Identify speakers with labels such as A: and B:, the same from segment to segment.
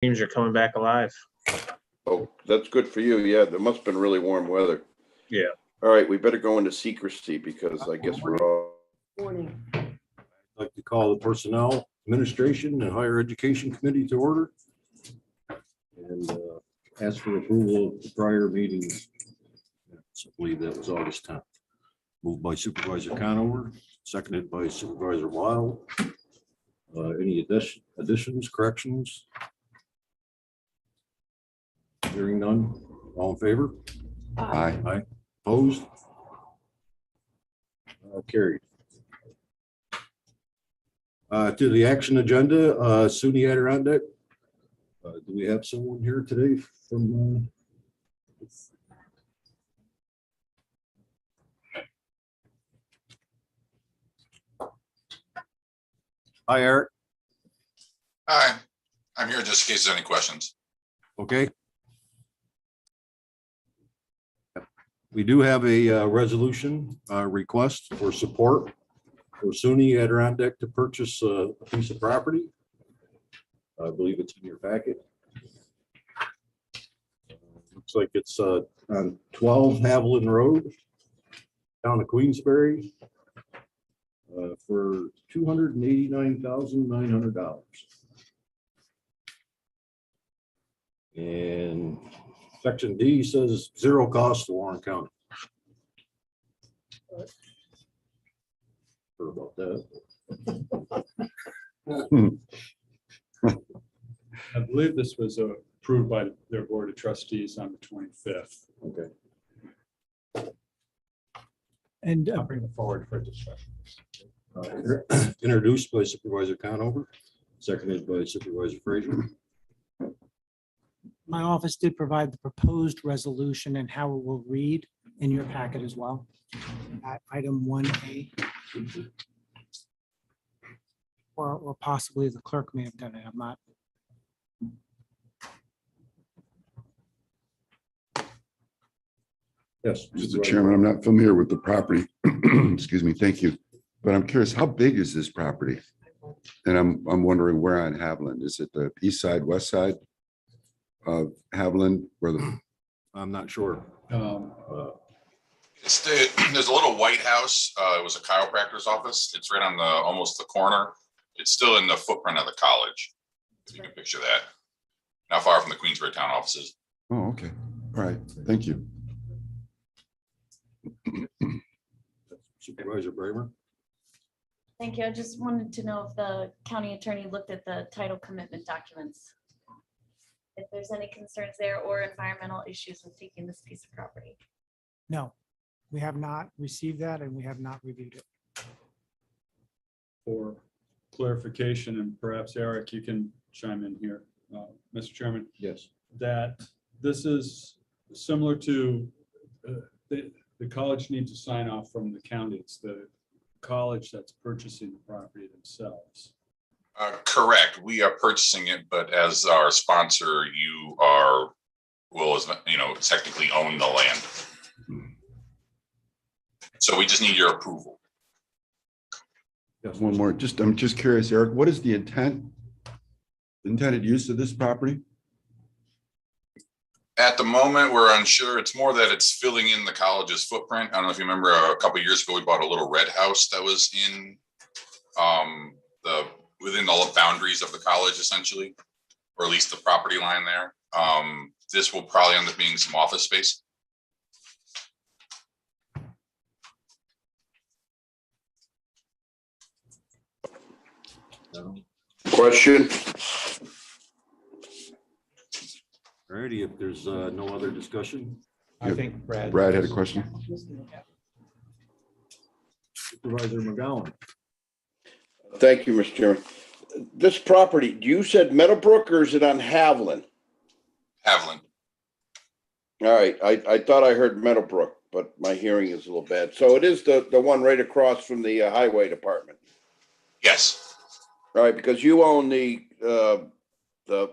A: Teams are coming back alive.
B: Oh, that's good for you. Yeah, there must have been really warm weather.
A: Yeah.
B: All right, we better go into secrecy because I guess we're all.
C: Morning.
D: I'd like to call the Personnel Administration and Higher Education Committee to order and ask for approval of the prior meetings. I believe that was August 10th. Moved by Supervisor Conover, seconded by Supervisor Wild. Any additions, corrections? Hearing none. All in favor?
E: Aye.
D: Aye. Opposed? Carried. To the action agenda, SUNY Adirondack. Do we have someone here today from? Hi, Eric.
F: Hi, I'm here just in case there's any questions.
D: Okay. We do have a resolution request for support for SUNY Adirondack to purchase a piece of property. I believe it's in your packet. Looks like it's on 12 Haviland Road, town of Queensbury, for $289,900. And section D says zero cost to Warren County. Heard about that.
G: I believe this was approved by their board of trustees on the 25th.
D: Okay.
G: And I'll bring it forward for discussion.
D: Introduced by Supervisor Conover, seconded by Supervisor Frazier.
C: My office did provide the proposed resolution and how it will read in your packet as well. At item 1A. Or possibly the clerk may have done it. I'm not.
D: Yes.
E: Mr. Chairman, I'm not familiar with the property. Excuse me, thank you. But I'm curious, how big is this property? And I'm wondering where on Haviland? Is it the east side, west side of Haviland? Where the
D: I'm not sure.
F: There's a little white house. It was a chiropractor's office. It's right on almost the corner. It's still in the footprint of the college. If you can picture that. Not far from the Queensbury town offices.
E: Oh, okay. All right. Thank you.
D: Supervisor Bramer.
H: Thank you. I just wanted to know if the county attorney looked at the title commitment documents. If there's any concerns there or environmental issues with taking this piece of property.
C: No, we have not received that and we have not reviewed it.
G: For clarification, and perhaps Eric, you can chime in here, Mr. Chairman,
D: Yes.
G: that this is similar to the college needs a sign off from the county. It's the college that's purchasing the property themselves.
F: Correct. We are purchasing it, but as our sponsor, you will technically own the land. So we just need your approval.
D: Yes.
E: One more. I'm just curious, Eric, what is the intended use of this property?
F: At the moment, we're unsure. It's more that it's filling in the college's footprint. I don't know if you remember a couple of years ago, we bought a little red house that was in within all the boundaries of the college, essentially, or at least the property line there. This will probably end up being some office space.
B: Question?
D: All righty, if there's no other discussion.
G: I think Brad
E: Had a question.
D: Supervisor McGowan.
B: Thank you, Mr. Chairman. This property, you said Meadowbrook or is it on Haviland?
F: Haviland.
B: All right, I thought I heard Meadowbrook, but my hearing is a little bad. So it is the one right across from the highway department.
F: Yes.
B: All right, because you own the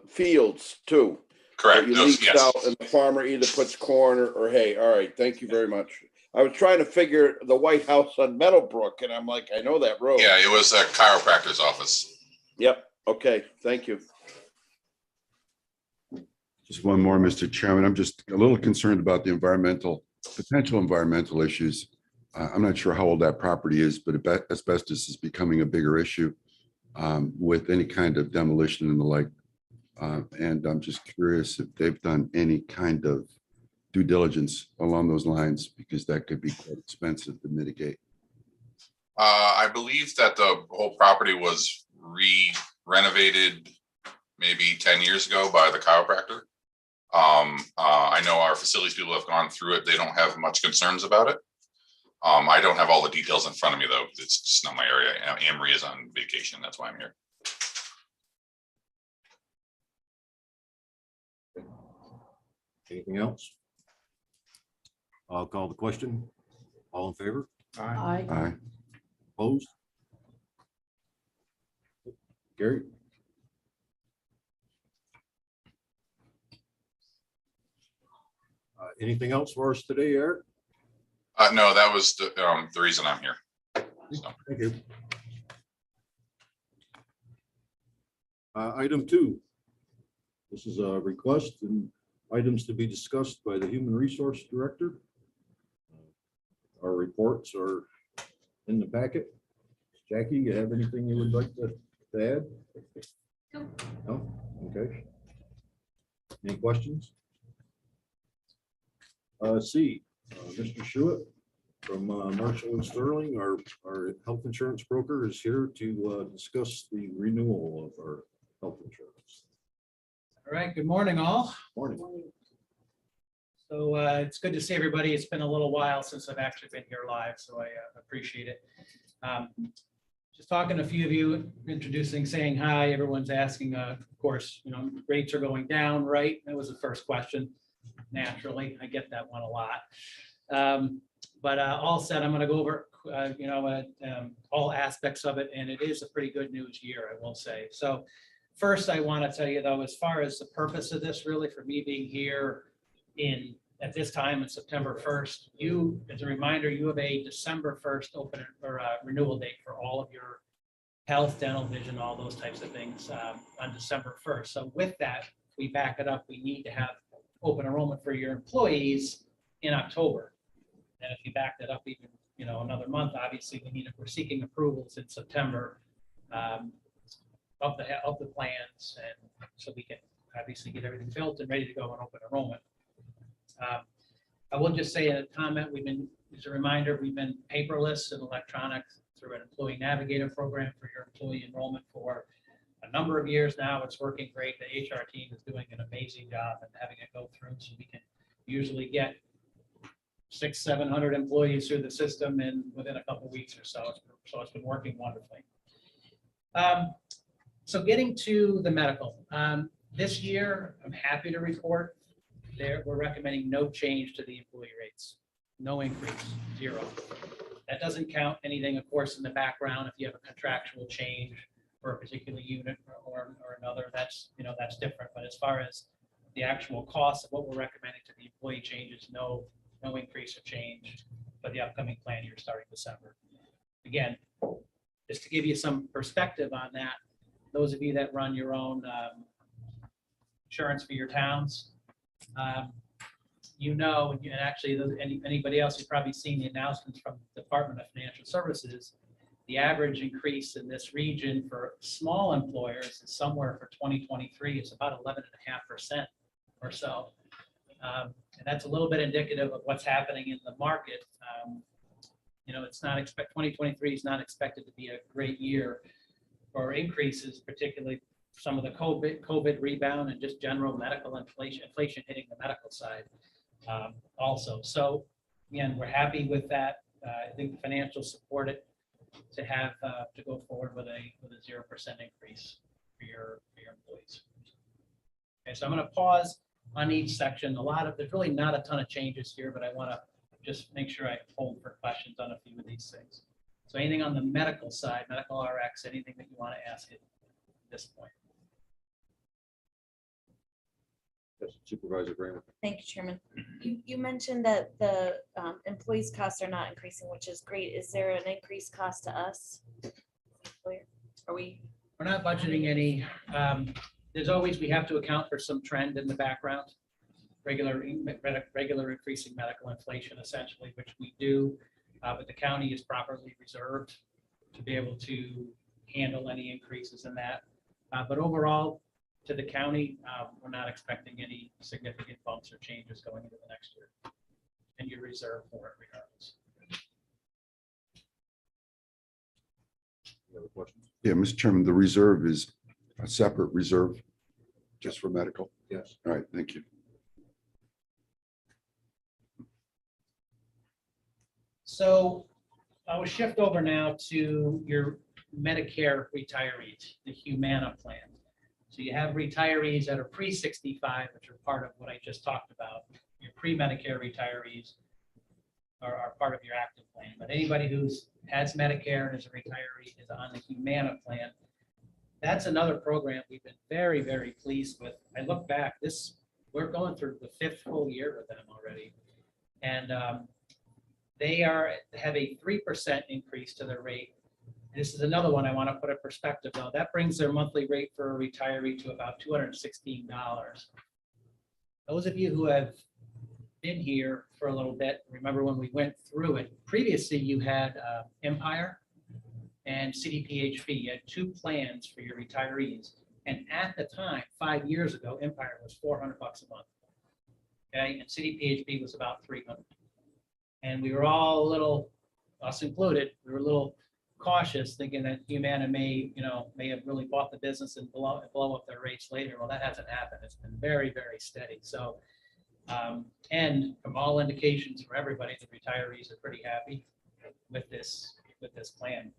B: fields too.
F: Correct.
B: You
F: Those,
B: lease
F: yes.
B: out and the farmer either puts corn or hay. All right, thank you very much. I was trying to figure the White House on Meadowbrook and I'm like, I know that road.
F: Yeah, it was a chiropractor's office.
B: Yep, okay, thank you.
E: Just one more, Mr. Chairman. I'm just a little concerned about the potential environmental issues. I'm not sure how old that property is, but asbestos is becoming a bigger issue with any kind of demolition and the like. And I'm just curious if they've done any kind of due diligence along those lines, because that could be quite expensive to mitigate.
F: I believe that the whole property was renovated maybe 10 years ago by the chiropractor. I know our facilities people have gone through it. They don't have much concerns about it. I don't have all the details in front of me though. It's just not my area. Anne-Marie is on vacation. That's why I'm here.
D: Anything else? I'll call the question. All in favor?
A: Aye.
E: Aye.
D: Opposed? Gary? Anything else for us today, Eric?
F: No, that was the reason I'm here. So.
D: Thank you. Item 2. This is a request and items to be discussed by the Human Resource Director. Our reports are in the packet. Jackie, you have anything you would like to add? No? Okay. Any questions? C, Mr. Schuett from Marshall and Sterling, our health insurance broker, is here to discuss the renewal of our health insurance.
I: All right, good morning, all.
D: Morning.
I: So it's good to see everybody. It's been a little while since I've actually been here live, so I appreciate it. Just talking to a few of you, introducing, saying hi. Everyone's asking, of course, rates are going down, right? That was the first question. Naturally, I get that one a lot. But all said, I'm going to go over, all aspects of it, and it is a pretty good news year, I will say. So first, I want to tell you, though, as far as the purpose of this, really, for me being here at this time on September 1st, you, as a reminder, you have a December 1st open or renewal date for all of your health, dental, vision, all those types of things on December 1st. So with that, we back it up. We need to have open enrollment for your employees in October. And if you back that up even, another month, obviously we're seeking approvals in September of the plans, and so we can obviously get everything built and ready to go on open enrollment. I will just say in a comment, as a reminder, we've been paperless and electronic through an employee navigator program for your employee enrollment for a number of years now. It's working great. The HR team is doing an amazing job and having it go through, so we can usually get 600-700 employees through the system and within a couple of weeks or so. So it's been working wonderfully. So getting to the medical, this year, I'm happy to report we're recommending no change to the employee rates, no increase, 0. That doesn't count anything, of course, in the background. If you have a contractual change for a particular unit or another, that's different. But as far as the actual cost of what we're recommending to the employee changes, no increase or change for the upcoming plan year starting December. Again, just to give you some perspective on that, those of you that run your own insurance for your towns, and actually anybody else who's probably seen the announcements from the Department of Financial Services, the average increase in this region for small employers is somewhere for 2023 is about 11.5% or so. And that's a little bit indicative of what's happening in the market. It's not 2023 is not expected to be a great year for increases, particularly some of the COVID rebound and just general medical inflation hitting the medical side also. So again, we're happy with that. I think the financials support it to have to go forward with a 0% increase for your employees. Okay, so I'm going to pause on each section. There's really not a ton of changes here, but I want to just make sure I hold for questions on a few of these things. So anything on the medical side, medical RX, anything that you want to ask at this point?
D: Yes, Supervisor Graham.
H: Thank you, Chairman. You mentioned that the employees' costs are not increasing, which is great. Is there an increased cost to us? We're
I: not budgeting any. there's always, we have to account for some trend in the background. Regular increasing medical inflation essentially, which we do, but the county is properly reserved to be able to handle any increases in that. But overall, to the county, we're not expecting any significant bumps or changes going into the next year. And you're reserved for it regardless.
D: Any other questions?
E: Yeah, Mr. Chairman, the reserve is a separate reserve just for medical.
D: Yes.
E: All right, thank you.
I: So I will shift over now to your Medicare retirees, the Humana plan. So you have retirees that are pre-65, which are part of what I just talked about. Your pre-Medicare retirees are part of your active plan. But anybody who's has Medicare and is a retiree is on the Humana plan. That's another program we've been very, very pleased with. I look back, we're going through the 5th full year with them already. And they have a 3% increase to their rate. This is another one I want to put in perspective though. That brings their monthly rate for a retiree to about $216. Those of you who have been here for a little bit, remember when we went through it, previously you had Empire and CDPHP. You had 2 plans for your retirees. And at the time, 5 years ago, Empire was $400 a month. Okay, and CDPHP was about $300. And we were all a little, us included, we were a little cautious, thinking that Humana may have really bought the business and blow up their rates later. Well, that hasn't happened. It's been very, very steady. So, and from all indications for everybody, the retirees are pretty happy with this plan.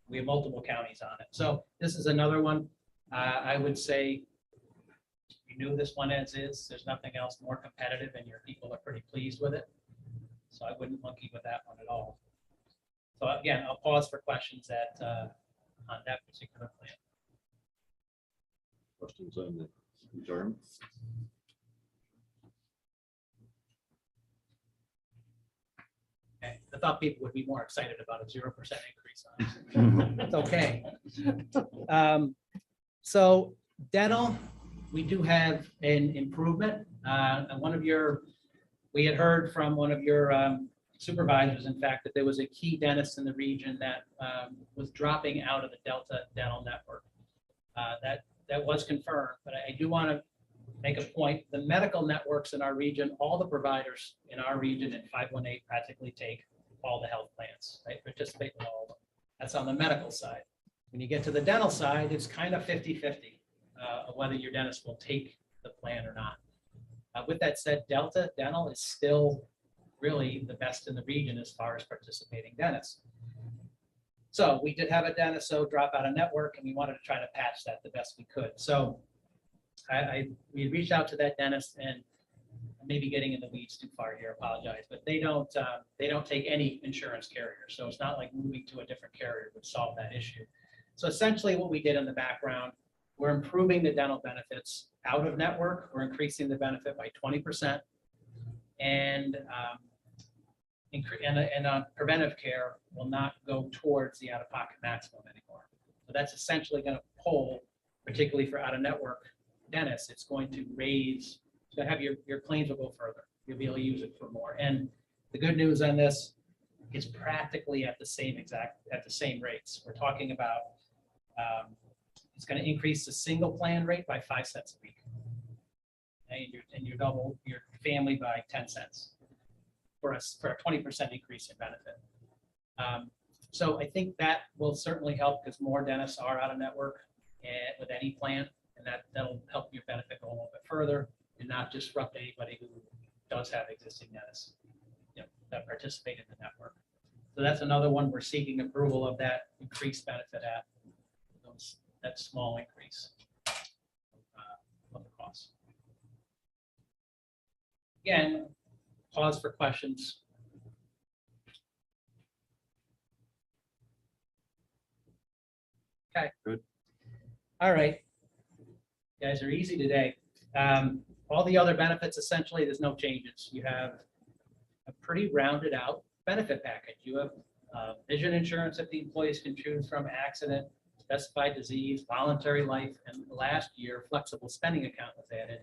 I: We have multiple counties on it. So this is another one. I would say you knew this one as is. There's nothing else more competitive, and your people are pretty pleased with it. So I wouldn't monkey with that one at all. So again, I'll pause for questions on that particular plan.
D: Questions on the retirement?
I: Okay. I thought people would be more excited about a 0% increase on it. It's okay. So dental, we do have an improvement. And we had heard from one of your supervisors, in fact, that there was a key dentist in the region that was dropping out of the Delta Dental Network. That was confirmed, but I do want to make a point. The medical networks in our region, all the providers in our region at 518 practically take all the health plans, right? Participate in all of them. That's on the medical side. When you get to the dental side, it's kind of 50-50 of whether your dentist will take the plan or not. With that said, Delta Dental is still really the best in the region as far as participating dentists. So we did have a dentist drop out of network, and we wanted to try to patch that the best we could. So we reached out to that dentist, and maybe getting in the weeds too far here, apologize, but they don't take any insurance carrier. So it's not like moving to a different carrier would solve that issue. So essentially what we did in the background, we're improving the dental benefits out of network. We're increasing the benefit by 20%. And preventive care will not go towards the out-of-pocket maximum anymore. So that's essentially going to pull, particularly for out-of-network dentists, it's going to raise, it's going to have your claims will go further. You'll be able to use it for more. And the good news on this is practically at the same rates. We're talking about it's going to increase the single plan rate by 5 cents a week, and you double your family by 10 cents for a 20% increase in benefit. So I think that will certainly help because more dentists are out of network with any plan, and that'll help your benefit go a little bit further and not disrupt anybody who does have existing dentists that participate in the network. So that's another one we're seeking approval of that increased benefit at that small increase of the cost. Again, pause for questions. Okay.
D: Good.
I: All right. You guys are easy today. All the other benefits, essentially, there's no changes. You have a pretty rounded out benefit package. You have vision insurance that the employees can choose from, accident, specified disease, voluntary life, and last year, flexible spending account was added.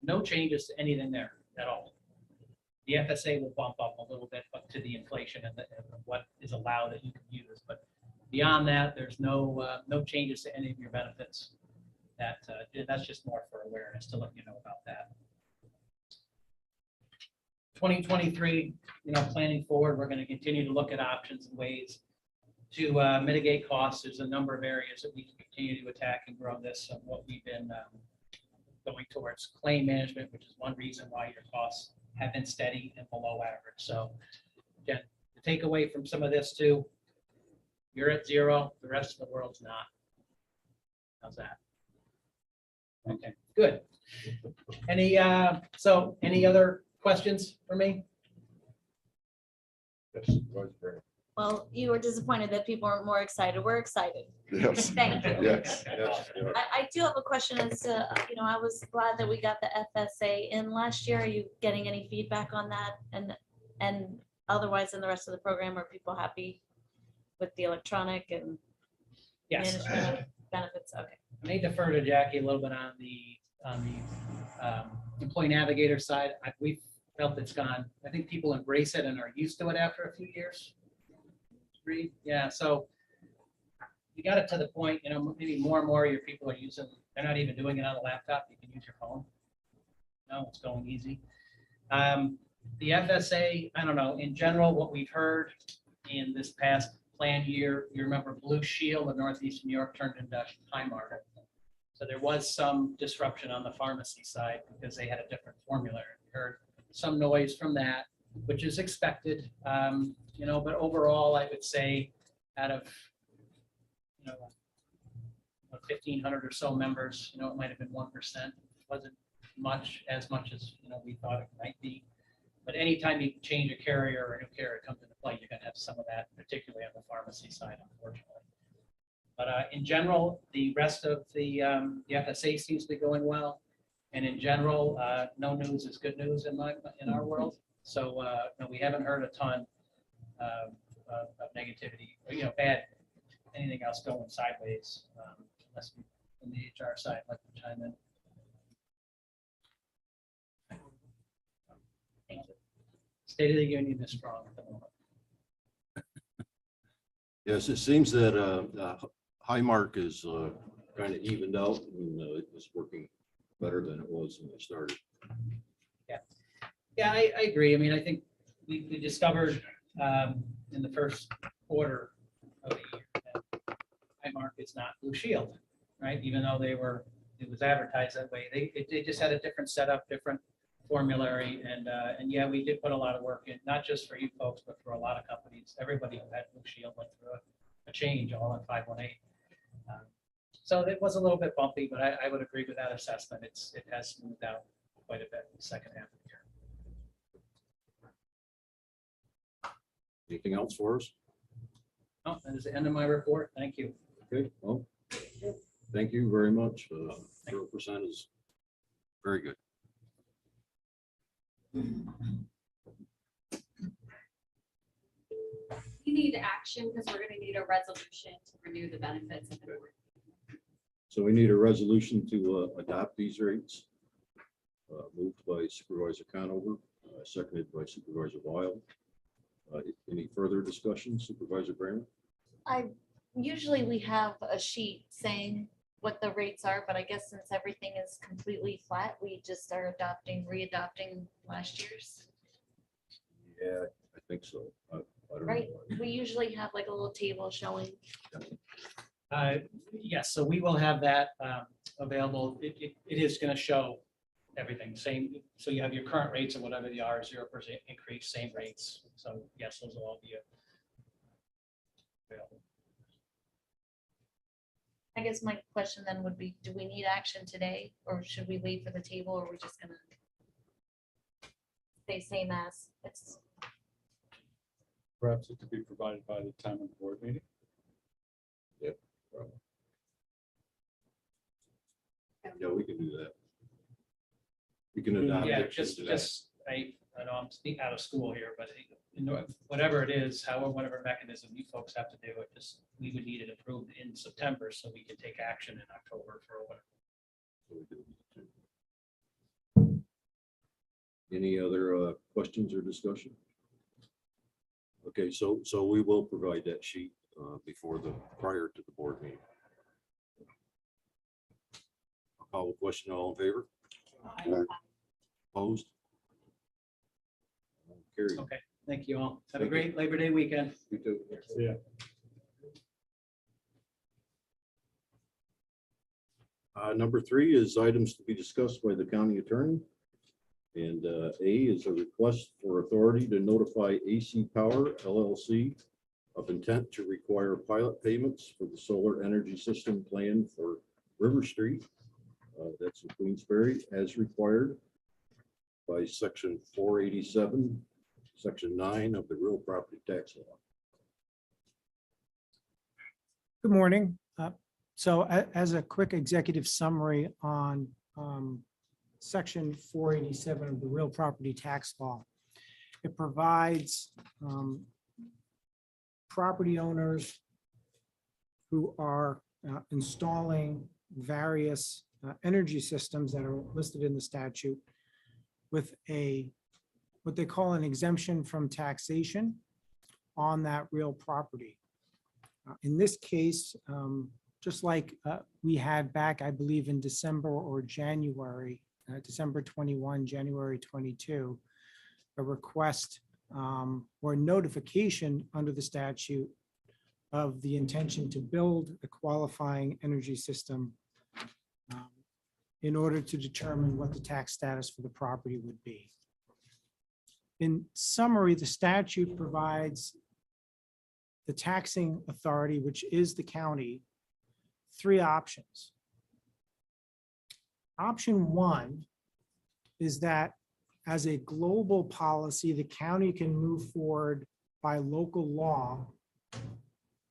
I: No changes to anything there at all. The FSA will bump up a little bit up to the inflation and what is allowed that you can use. But beyond that, there's no changes to any of your benefits. That's just more for awareness to let you know about that. 2023, planning forward, we're going to continue to look at options and ways to mitigate costs. There's a number of areas that we can continue to attack and grow this. And what we've been going towards claim management, which is one reason why your costs have been steady and below average. So again, the takeaway from some of this too, you're at zero, the rest of the world's not. How's that? Okay, good. Any other questions for me?
H: Well, you were disappointed that people aren't more excited. We're excited.
E: Yes.
H: Thank you.
E: Yes.
H: I do have a question as to, I was glad that we got the FSA in last year. Are you getting any feedback on that? And otherwise in the rest of the program, are people happy with the electronic and
I: Yes.
H: management benefits? Okay.
I: I may defer to Jackie a little bit on the employee navigator side. We've felt it's gone. I think people embrace it and are used to it after a few years. Agreed? Yeah. So you got it to the point, maybe more and more of your people are using, they're not even doing it on a laptop. You can use your phone. No, it's going easy. The FSA, I don't know, in general, what we've heard in this past plan year, you remember Blue Shield of Northeast New York turned into Highmark. So there was some disruption on the pharmacy side because they had a different formula. We heard some noise from that, which is expected. But overall, I would say out of 1,500 or so members, it might have been 1%. Wasn't as much as we thought it might be. But anytime you change a carrier or a new carrier comes into play, you're going to have some of that, particularly on the pharmacy side, unfortunately. But in general, the rest of the FSA seems to be going well. And in general, no news is good news in our world. So we haven't heard a ton of negativity, or, bad, anything else going sideways, unless we, from the HR side, like to chime in. Thank you. State of the Union is strong at the moment.
D: Yes, it seems that Highmark is kind of evened out and it's working better than it was when it started.
I: Yeah, I agree. I mean, I think we discovered in the first quarter of the year that Highmark is not Blue Shield, right? Even though it was advertised that way. They just had a different setup, different formulary, and yeah, we did put a lot of work in, not just for you folks, but for a lot of companies. Everybody who had Blue Shield went through a change all in 518. So it was a little bit bumpy, but I would agree with that assessment. It has smoothed out quite a bit in the second half of the year.
D: Anything else for us?
I: Oh, that is the end of my report. Thank you.
D: Okay, well, thank you very much. 0% is very good.
A: We need action because we're going to need a resolution to renew the benefits of the board.
D: So we need a resolution to adopt these rates. Moved by Supervisor Conover, seconded by Supervisor Weil. Any further discussion, Supervisor Bramer?
H: Usually we have a sheet saying what the rates are, but I guess since everything is completely flat, we just are readopting last year's.
D: Yeah, I think so. I don't know.
H: Right, we usually have like a little table showing.
I: Yes, so we will have that available. It is going to show everything same. So you have your current rates and whatever they are, 0% increase, same rates. So yes, those will all be available.
H: I guess my question then would be, do we need action today or should we wait for the table, or are we just gonna stay same as it's?
G: Perhaps it could be provided by the time of the board meeting.
D: Yep. Yeah, we can do that. We can adopt
I: Yeah,
D: it.
I: just I know I'm speaking out of school here, but you know, whatever it is, however, whatever mechanism you folks have to do, it just, we would need it approved in September so we can take action in October for whatever.
D: Any other questions or discussion? Okay, so we will provide that sheet prior to the board meeting. I'll call the question. All in favor? Opposed? Carried.
I: Okay, thank you all. Have a
D: Thank you.
I: great Labor Day weekend.
D: You too.
G: Yeah.
D: Number 3 is items to be discussed by the county attorney. And A is a request for authority to notify AC Power LLC of intent to require pilot payments for the solar energy system plan for River Street. That's in Queensbury, as required by section 487, section 9 of the real property tax law.
C: Good morning. So as a quick executive summary on section 487 of the real property tax law, it provides property owners who are installing various energy systems that are listed in the statute with what they call an exemption from taxation on that real property. In this case, just like we had back, I believe in December or January, December 21, January 22, a request or notification under the statute of the intention to build a qualifying energy system in order to determine what the tax status for the property would be. In summary, the statute provides the taxing authority, which is the county, 3 options. Option 1 is that as a global policy, the county can move forward by local law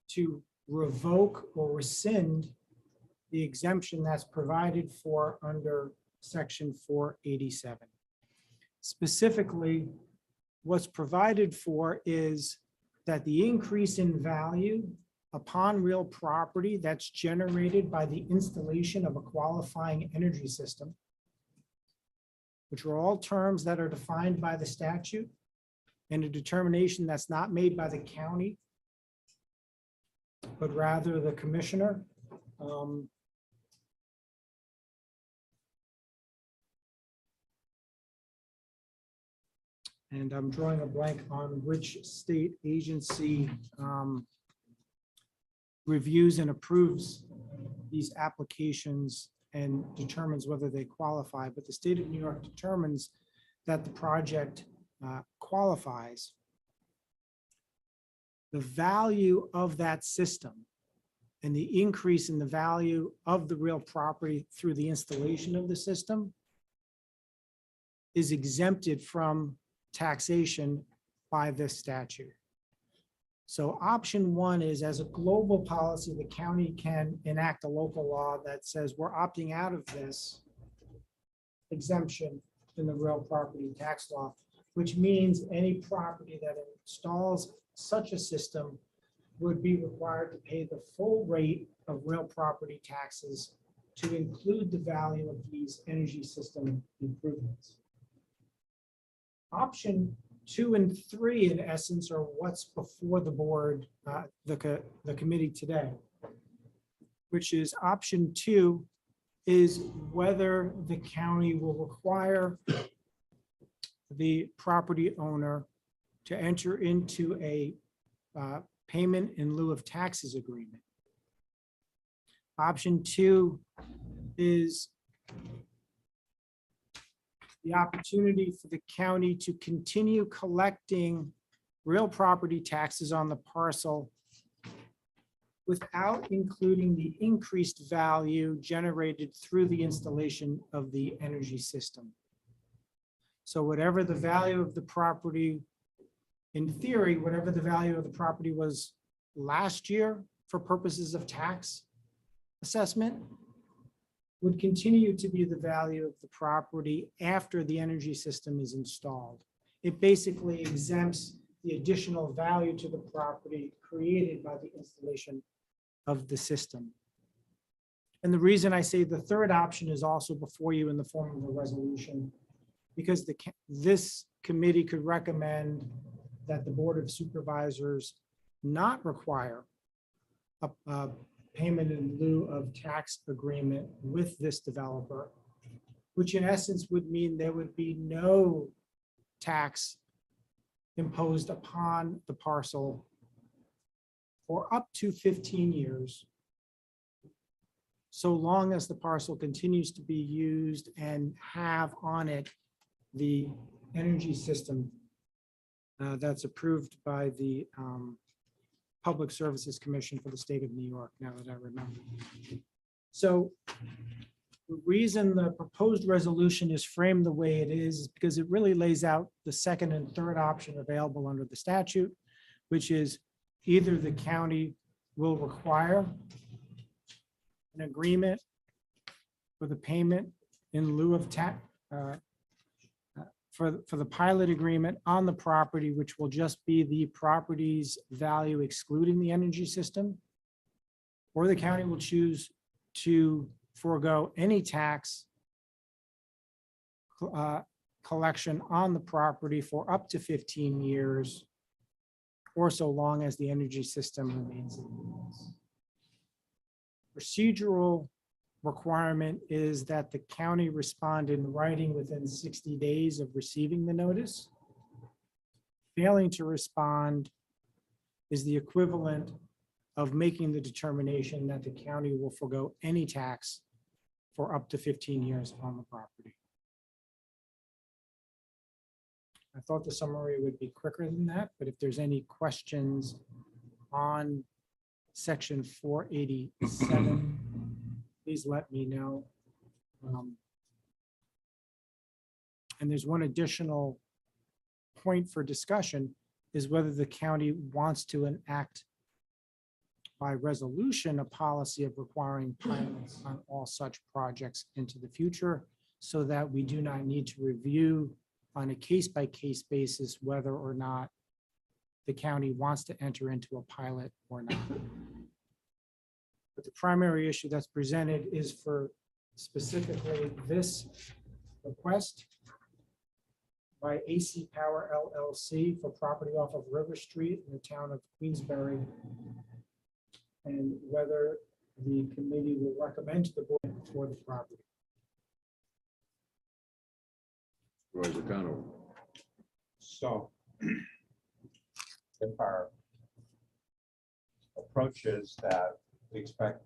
C: to revoke or rescind the exemption that's provided for under section 487. Specifically, what's provided for is that the increase in value upon real property that's generated by the installation of a qualifying energy system, which are all terms that are defined by the statute, and a determination that's not made by the county, but rather the commissioner. And I'm drawing a blank on which state agency reviews and approves these applications and determines whether they qualify. But the state of New York determines that the project qualifies. The value of that system and the increase in the value of the real property through the installation of the system is exempted from taxation by this statute. So option 1 is, as a global policy, the county can enact a local law that says we're opting out of this exemption in the real property tax law, which means any property that installs such a system would be required to pay the full rate of real property taxes to include the value of these energy system improvements. Option 2 and 3, in essence, are what's before the board, the committee today, which is option 2 is whether the county will require the property owner to enter into a payment in lieu of taxes agreement. Option 2 is the opportunity for the county to continue collecting real property taxes on the parcel without including the increased value generated through the installation of the energy system. So whatever the value of the property, in theory, whatever the value of the property was last year for purposes of tax assessment, would continue to be the value of the property after the energy system is installed. it basically exempts the additional value to the property created by the installation of the system. And the reason I say the third option is also before you in the form of a resolution, because this committee could recommend that the Board of Supervisors not require a payment in lieu of tax agreement with this developer, which in essence would mean there would be no tax imposed upon the parcel for up to 15 years, so long as the parcel continues to be used and have on it the energy system that's approved by the Public Services Commission for the state of New York, now that I remember. So the reason the proposed resolution is framed the way it is because it really lays out the second and third option available under the statute, which is either the county will require an agreement for the payment in lieu of tax for the pilot agreement on the property, which will just be the property's value excluding the energy system, or the county will choose to forego any tax collection on the property for up to 15 years, or so long as the energy system remains in use. Procedural requirement is that the county respond in writing within 60 days of receiving the notice. Failing to respond is the equivalent of making the determination that the county will forego any tax for up to 15 years on the property. I thought the summary would be quicker than that, but if there's any questions on section 487, please let me know. And there's one additional point for discussion is whether the county wants to enact by resolution a policy of requiring pilots on all such projects into the future so that we do not need to review on a case-by-case basis whether or not the county wants to enter into a pilot or not. But the primary issue that's presented is for specifically this request by AC Power LLC for property off of River Street in the town of Queensbury, and whether the committee will recommend to the board for the property.
D: Supervisor Cano.
J: So if our approach is that we expect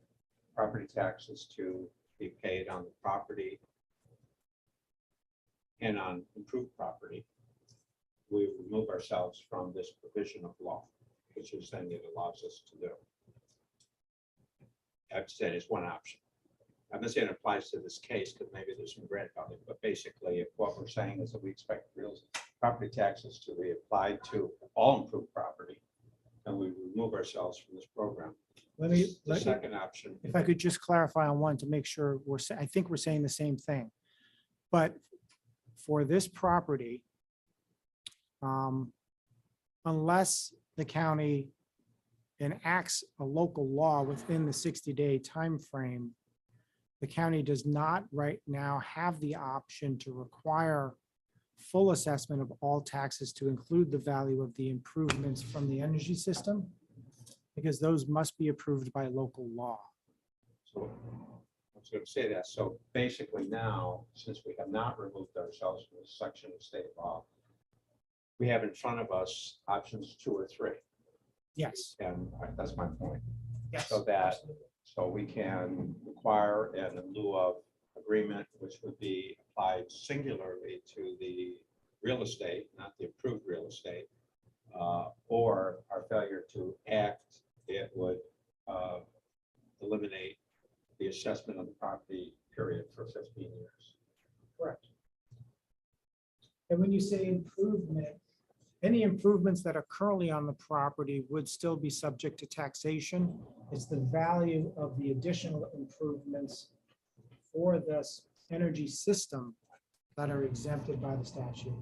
J: property taxes to be paid on the property and on improved property, we remove ourselves from this provision of law, which is then it allows us to do. I've said it's one option. I'm not saying it applies to this case because maybe there's some grandfathering, but basically if what we're saying is that we expect real property taxes to be applied to all improved property, and we remove ourselves from this program. The second option.
C: If I could just clarify on one to make sure I think we're saying the same thing. But for this property, unless the county enacts a local law within the 60-day time frame, the county does not right now have the option to require full assessment of all taxes to include the value of the improvements from the energy system, because those must be approved by local law.
J: So I was going to say that. So basically now, since we have not removed ourselves from this section of state law, we have in front of us options 2 or 3.
C: Yes.
J: And that's my point.
C: Yes.
J: So that, so we can require an in lieu of agreement, which would be applied singularly to the real estate, not the approved real estate, or our failure to act, it would eliminate the assessment of the property period for 15 years.
C: Correct. And when you say improvement, any improvements that are currently on the property would still be subject to taxation. It's the value of the additional improvements for this energy system that are exempted by the statute.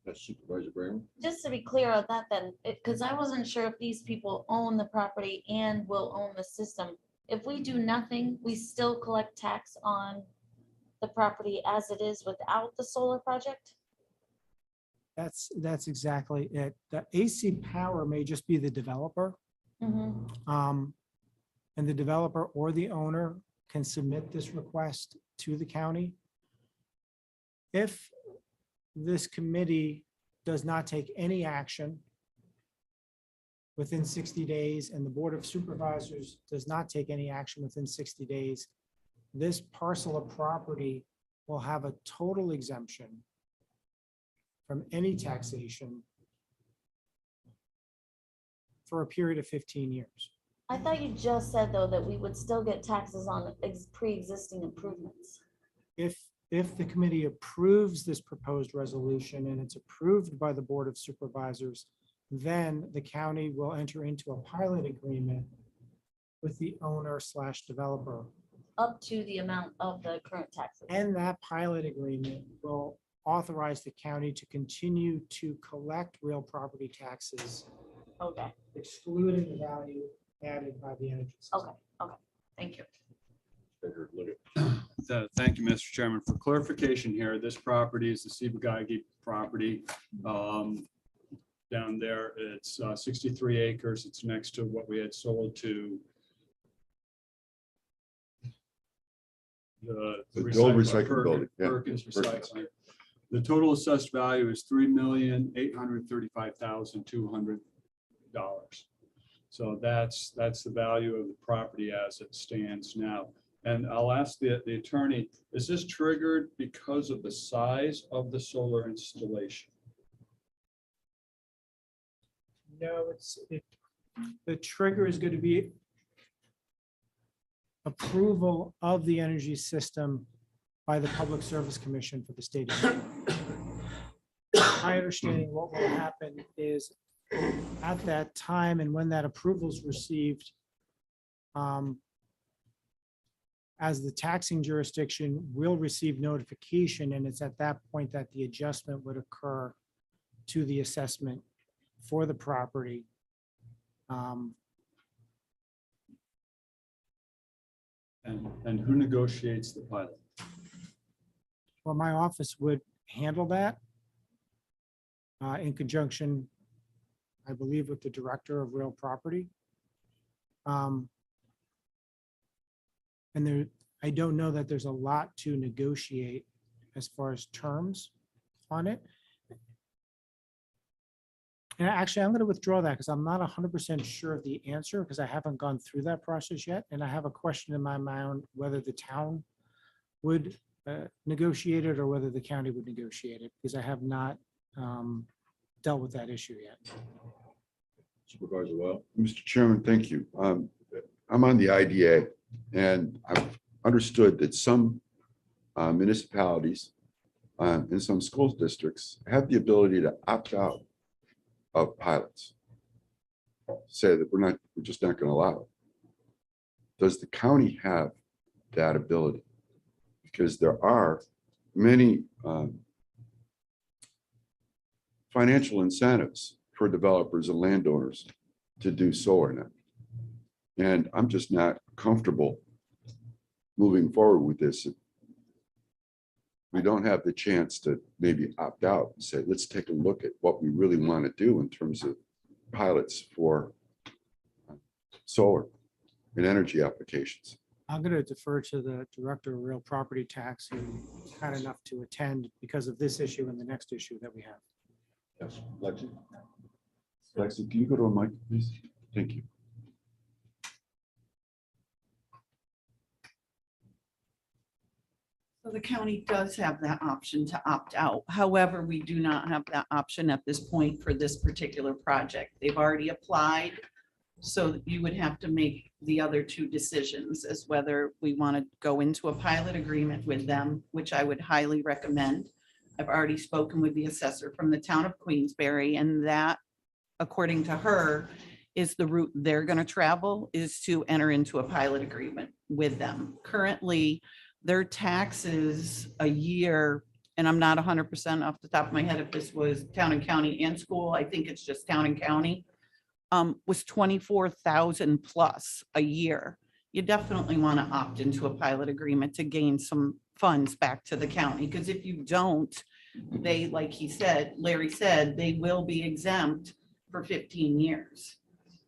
D: That's Supervisor Brown.
H: Just to be clear on that then, because I wasn't sure if these people own the property and will own the system. If we do nothing, we still collect tax on the property as it is without the solar project?
C: That's exactly it. The AC Power may just be the developer.
H: Mhm.
C: And the developer or the owner can submit this request to the county. If this committee does not take any action within 60 days and the Board of Supervisors does not take any action within 60 days, this parcel of property will have a total exemption from any taxation for a period of 15 years.
H: I thought you just said though that we would still get taxes on pre-existing improvements.
C: If the committee approves this proposed resolution and it's approved by the Board of Supervisors, then the county will enter into a pilot agreement with the owner / developer.
H: Up to the amount of the current taxes.
C: And that pilot agreement will authorize the county to continue to collect real property taxes,
H: Okay,
C: excluding the value added by the energy system.
H: okay, thank you.
G: Thank you, Mr. Chairman. For clarification here, this property is the Sibagagi property. Down there, it's 63 acres. It's next to what we had sold to
E: The old recycling building, yeah.
G: Perkins Recycling. The total assessed value is $3,835,200. So that's the value of the property as it stands now. And I'll ask the attorney, is this triggered because of the size of the solar installation?
C: No, the trigger is going to be approval of the energy system by the Public Service Commission for the state of New York. My understanding, what will happen is at that time and when that approval is received, as the taxing jurisdiction will receive notification, and it's at that point that the adjustment would occur to the assessment for the property.
G: And who negotiates the pilot?
C: Well, my office would handle that in conjunction, I believe, with the director of real property. And there, I don't know that there's a lot to negotiate as far as terms on it. And actually, I'm going to withdraw that because I'm not 100% sure of the answer because I haven't gone through that process yet. And I have a question in my mind whether the town would negotiate it or whether the county would negotiate it, because I have not dealt with that issue yet.
D: Supervisor Well.
E: Mr. Chairman, thank you. I'm on the IDA, and I've understood that some municipalities and some school districts have the ability to opt out of pilots. Say that we're just not going to allow it. Does the county have that ability? Because there are many financial incentives for developers and landowners to do solar now. And I'm just not comfortable moving forward with this. We don't have the chance to maybe opt out and say, let's take a look at what we really want to do in terms of pilots for solar and energy applications.
C: I'm going to defer to the director of real property tax who had enough to attend because of this issue and the next issue that we have.
E: Yes, Lexi. Lexi, can you go to a mic, please? Thank you.
K: So the county does have that option to opt out. However, we do not have that option at this point for this particular project. They've already applied. So you would have to make the other two decisions as whether we want to go into a pilot agreement with them, which I would highly recommend. I've already spoken with the assessor from the town of Queensbury, and that, according to her, is the route they're going to travel, is to enter into a pilot agreement with them. Currently, their taxes a year and I'm not 100% off the top of my head if this was town and county and school, I think it's just town and county, was 24,000 plus a year. You definitely want to opt into a pilot agreement to gain some funds back to the county, because if you don't, they, like he said, Larry said, they will be exempt for 15 years.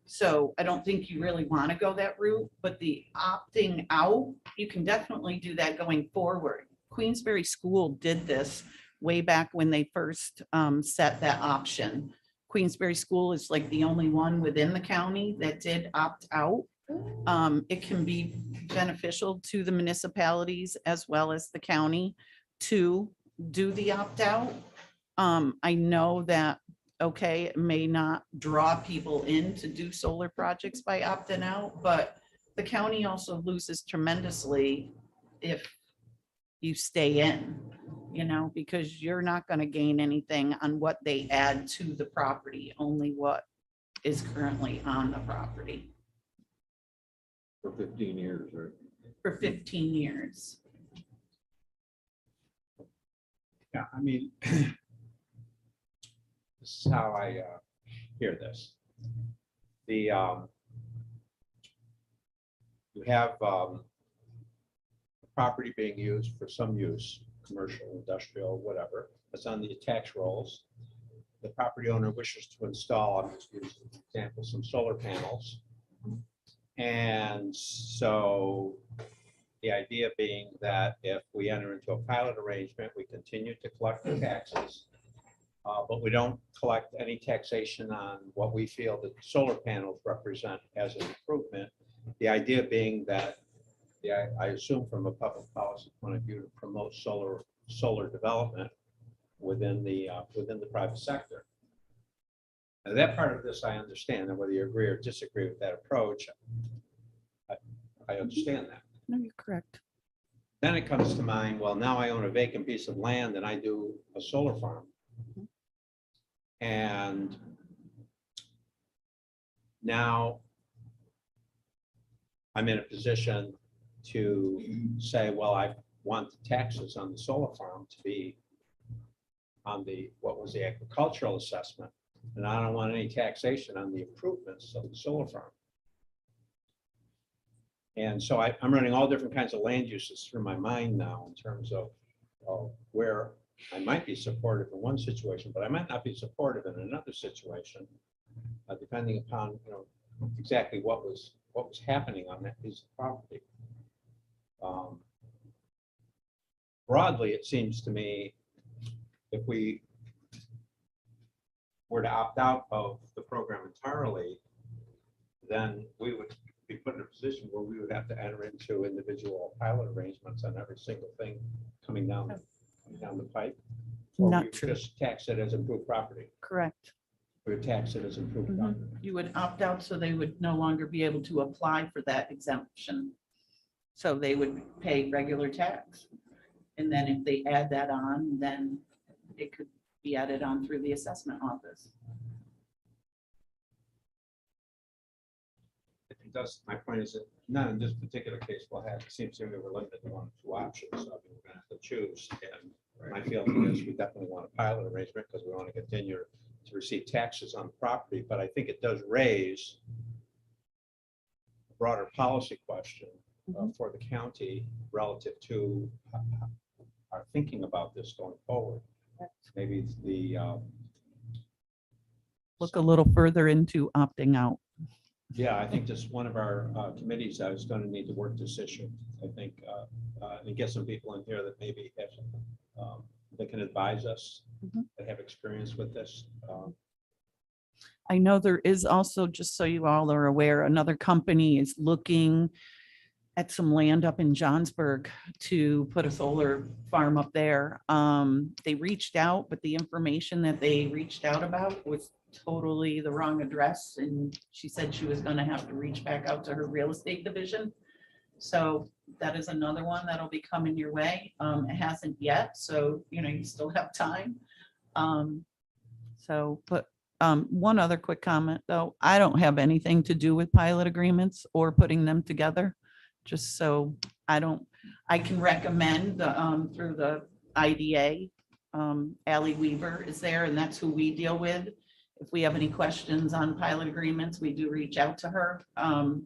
K: So I don't think you really want to go that route, but the opting out, you can definitely do that going forward. Queensberry School did this way back when they first set that option. Queensberry School is like the only one within the county that did opt out. It can be beneficial to the municipalities as well as the county to do the opt out. I know that, okay, it may not draw people in to do solar projects by opting out, but the county also loses tremendously if you stay in, because you're not going to gain anything on what they add to the property, only what is currently on the property
D: For 15 years, right?
K: for 15 years.
J: Yeah, I mean, this is how I hear this. You have property being used for some use, commercial, industrial, whatever. It's on the tax rolls. The property owner wishes to install, I'm just using an example, some solar panels. And so the idea being that if we enter into a pilot arrangement, we continue to collect the taxes, but we don't collect any taxation on what we feel that solar panels represent as an improvement. The idea being that, I assume from a public policy point of view, to promote solar development within the private sector. Now, that part of this I understand, and whether you agree or disagree with that approach, I understand that.
K: No, you're correct.
J: Then it comes to mind, well, now I own a vacant piece of land and I do a solar farm. And now I'm in a position to say, well, I want the taxes on the solar farm to be on what was the agricultural assessment, and I don't want any taxation on the improvements of the solar farm. And so I'm running all different kinds of land uses through my mind now in terms of where I might be supportive in one situation, but I might not be supportive in another situation, depending upon exactly what was happening on that piece of property. Broadly, it seems to me, if we were to opt out of the program entirely, then we would be put in a position where we would have to enter into individual pilot arrangements on every single thing coming down the pipe. Or
K: Not
J: we would
K: true.
J: just tax it as improved property.
K: Correct.
J: We would tax it as improved property.
K: You would opt out, so they would no longer be able to apply for that exemption. So they would pay regular tax. And then if they add that on, then it could be added on through the assessment office.
J: It does, my point is that not in this particular case, it seems to me we're limited to 1 or 2 options. So I mean, we're gonna have to choose. And my feeling is we definitely want a pilot arrangement because we want to continue to receive taxes on the property. But I think it does raise a broader policy question for the county relative to our thinking about this going forward. Maybe it's
K: Look a little further into opting out.
J: yeah, I think just one of our committees that is going to need to work this issue. I think, and get some people in here that maybe have, that can advise us, that have experience with this.
K: I know there is also, just so you all are aware, another company is looking at some land up in Johnsburg to put a solar farm up there. They reached out, but the information that they reached out about was totally the wrong address. And she said she was going to have to reach back out to her real estate division. So that is another one that'll be coming your way. It hasn't yet, so you still have time. One other quick comment though, I don't have anything to do with pilot agreements or putting them together. Just so I can recommend through the IDA Ally Weaver is there, and that's who we deal with. If we have any questions on pilot agreements, we do reach out to her.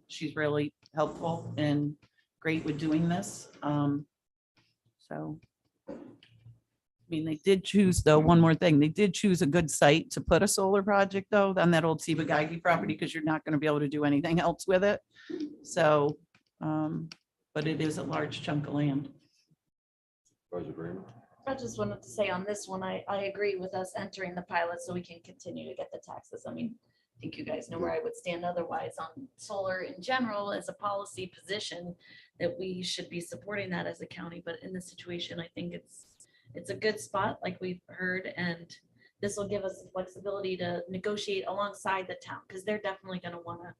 K: She's really helpful and great with doing this. So. I mean, they did choose, though, one more thing, they did choose a good site to put a solar project, though, on that old Sebagagi property, because you're not going to be able to do anything else with it. So, but it is a large chunk of land.
D: Supervisor Graham?
H: I just wanted to say on this one, I agree with us entering the pilot so we can continue to get the taxes. I mean, I think you guys know where I would stand otherwise on solar in general as a policy position, that we should be supporting that as a county, but in this situation, I think it's a good spot, like we've heard, and this will give us the flexibility to negotiate alongside the town, because they're definitely going to want to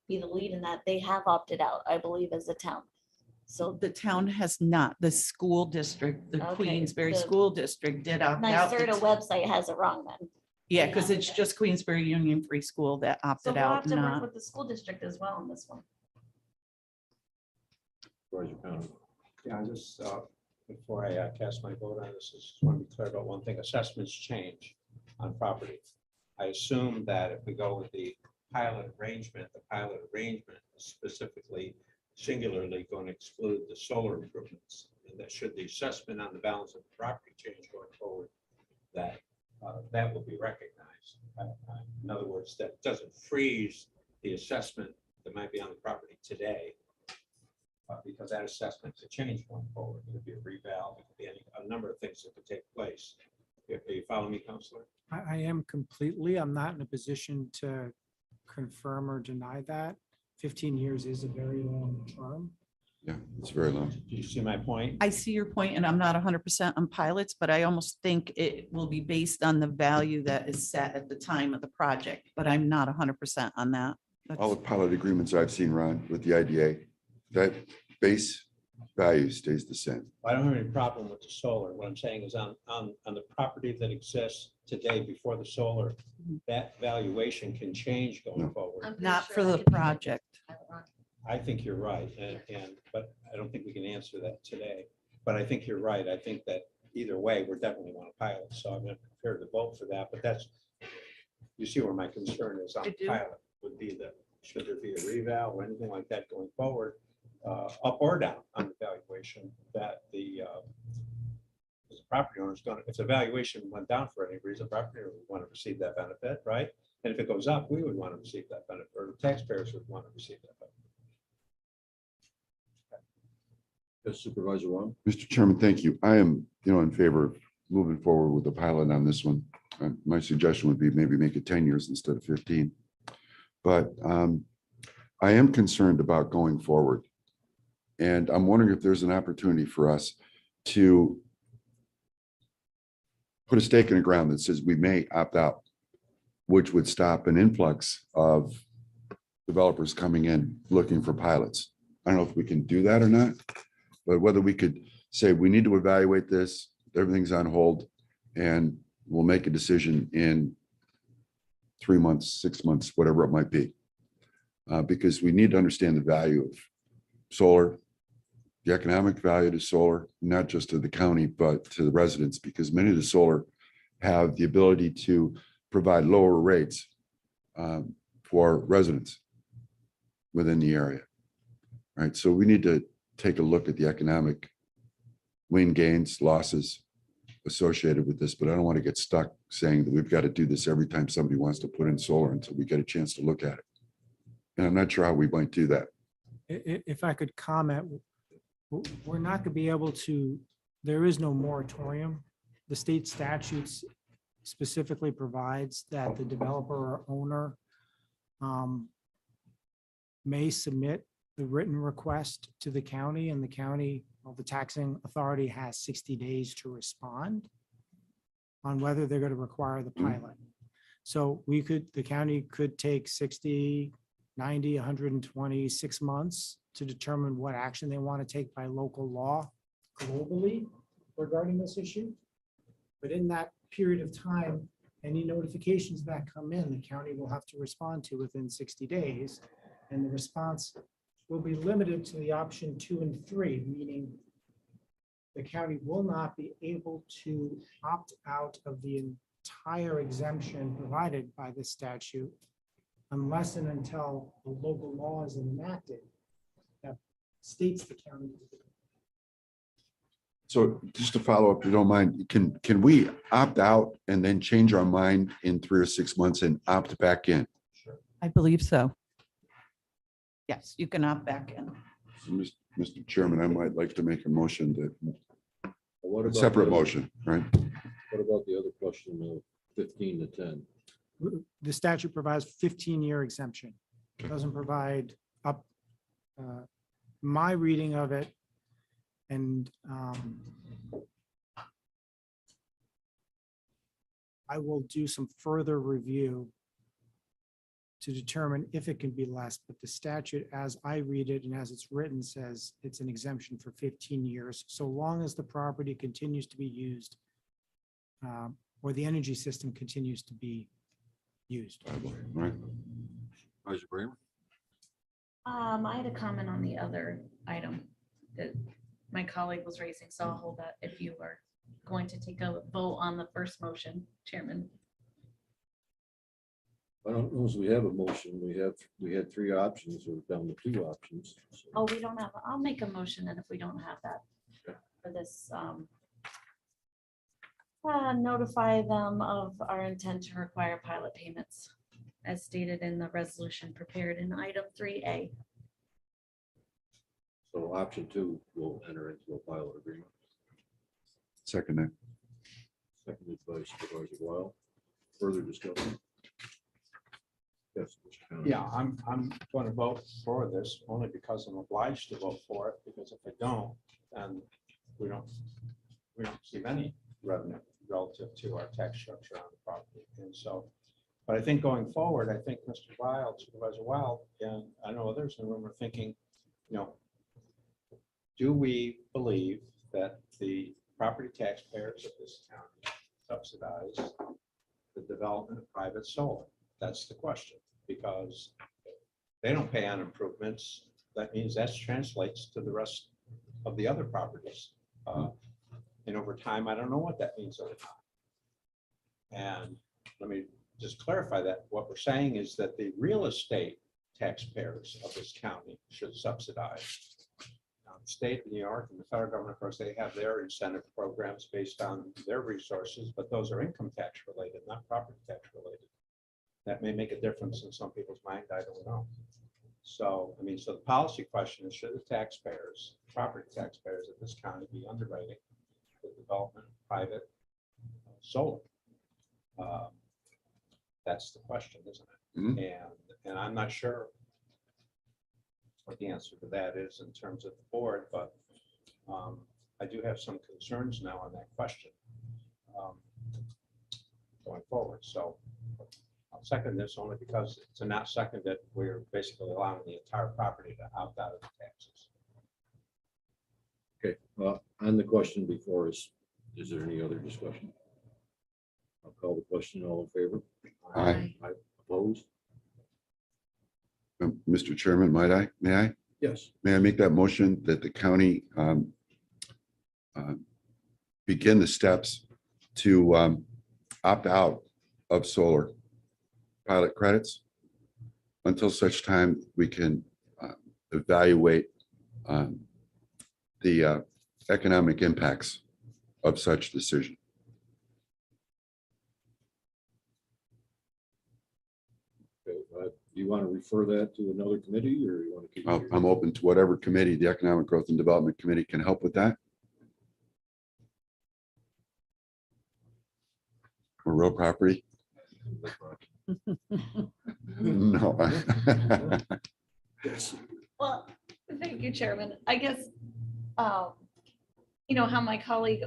H: be the lead in that. They have opted out, I believe, as a town. So
K: The town has not, the school district, the
H: Okay,
K: Queensbury
H: the
K: School District did opt out.
H: NYSERDA website has it wrong then.
K: Yeah, because it's just Queensbury Union Free School that
H: So
K: opted
H: we'll have
K: out,
H: to work
K: not.
H: with the school district as well on this one.
D: Supervisor Pound?
J: Yeah, I just, before I cast my vote on this, I just want to be clear about one thing. Assessments change on property. I assume that if we go with the pilot arrangement is specifically singularly going to exclude the solar improvements. And that should the assessment on the balance of the property change going forward, that that will be recognized. In other words, that doesn't freeze the assessment that might be on the property today. Because that assessment to change going forward. It could be a reval, it could be a number of things that could take place. Are you following me, Counselor?
C: I am completely. I'm not in a position to confirm or deny that. 15 years is a very long term.
E: Yeah, it's very long.
J: Do you see my point?
K: I see your point, and I'm not 100% on pilots, but I almost think it will be based on the value that is set at the time of the project, but I'm not 100% on that.
E: All the
K: That's-
E: pilot agreements I've seen, Ron, with the IDA, that base value stays the same.
J: I don't have any problem with the solar. What I'm saying is on the property that exists today before the solar, that valuation can change going
E: No.
J: forward.
H: I'm pretty
K: Not
H: sure
K: for
H: that
K: the
H: could be-
K: project.
J: I think you're right, but I don't think we can answer that today. But I think you're right. I think that either way, we're definitely want to pilot. So I'm prepared to vote for that, but that's, you see where my concern is on
K: I do.
J: pilot would be that, should there be a reval or anything like that going forward, up or down on the valuation that the property owner is going to, if the valuation went down for any reason, property owner would want to receive that benefit, right? And if it goes up, we would want to receive that benefit, or the taxpayers would want to receive that benefit.
D: Yes, Supervisor Wong?
E: Mr. Chairman, thank you. I am, in favor of moving forward with the pilot on this one. My suggestion would be maybe make it 10 years instead of 15. But I am concerned about going forward. And I'm wondering if there's an opportunity for us to put a stake in the ground that says we may opt out, which would stop an influx of developers coming in looking for pilots. I don't know if we can do that or not, but whether we could say we need to evaluate this, everything's on hold, and we'll make a decision in 3 months, 6 months, whatever it might be. Because we need to understand the value of solar, the economic value to solar, not just to the county, but to the residents, because many of the solar have the ability to provide lower rates for residents within the area. Right, so we need to take a look at the economic win gains, losses associated with this, but I don't want to get stuck saying that we've got to do this every time somebody wants to put in solar until we get a chance to look at it. And I'm not sure how we might do that.
C: If I could comment, we're not going to be able to, there is no moratorium. The state statutes specifically provides that the developer or owner may submit the written request to the county, and the county, well, the taxing authority has 60 days to respond on whether they're going to require the pilot. So the county could take 60, 90, 120, 6 months to determine what action they want to take by local law globally regarding this issue. But in that period of time, any notifications that come in, the county will have to respond to within 60 days. And the response will be limited to the option 2 and 3, meaning the county will not be able to opt out of the entire exemption provided by this statute unless and until the local law is enacted that states the county.
E: So just to follow up, if you don't mind, can we opt out and then change our mind in 3 or 6 months and opt back in?
K: I believe so. Yes, you can opt back in.
E: Mr. Chairman, I might like to make a motion that,
D: What
E: a
D: about
E: separate
D: the other-
E: motion, right?
D: What about the other question of 15 to 10?
C: The statute provides 15-year exemption. It doesn't provide up, my reading of it. And I will do some further review to determine if it can be less, but the statute, as I read it and as it's written, says it's an exemption for 15 years, so long as the property continues to be used or the energy system continues to be used.
E: Right.
D: Vice Bramer?
H: I had a comment on the other item that my colleague was raising, so I'll hold that if you are going to take a vote on the first motion, Chairman.
D: I don't know if we have a motion. We had 3 options. We're down to 2 options. So
H: Oh, we don't have, I'll make a motion then if we don't have that for this. Notify them of our intent to require pilot payments as stated in the resolution prepared in item 3A.
D: So option 2 will enter into a pilot agreement.
E: Second that.
D: Seconded by Supervisor Wild. Further discussion? Yes. Mr. Conley.
J: Yeah, I'm going to vote for this only because I'm obliged to vote for it, because if I don't, then we don't receive any revenue relative to our tax structure on the property. And so, but I think going forward, I think Mr. Wild, Supervisor Wild, and I know others in the room are thinking, do we believe that the property taxpayers of this county subsidize the development of private solar? That's the question, because they don't pay on improvements. That means that translates to the rest of the other properties. And over time, I don't know what that means over time. And let me just clarify that. What we're saying is that the real estate taxpayers of this county should subsidize. Now, the state of New York and the federal government, of course, they have their incentive programs based on their resources, but those are income tax related, not property tax related. That may make a difference in some people's mind, I don't know. So, I mean, so the policy question is, should the taxpayers, property taxpayers of this county be underwriting the development of private solar? That's the question, isn't it?
E: Mhm.
J: And I'm not sure what the answer to that is in terms of the board, but I do have some concerns now on that question going forward. So I'll second this only because to not second it, we're basically allowing the entire property to opt out of the taxes.
D: Okay, on the question before us, is there any other discussion? I'll call the question. All in favor?
E: Aye.
D: Opposed?
E: Mr. Chairman, may I?
D: Yes.
E: May I make that motion that the county begin the steps to opt out of solar pilot credits until such time we can evaluate the economic impacts of such decision.
D: Okay, do you want to refer that to another committee or you want to keep? it here?
E: I'm open to whatever committee, the Economic Growth and Development Committee, can help with that. Or real property? No.
D: Yes.
H: Well, thank you, Chairman. I guess, you know, how my colleague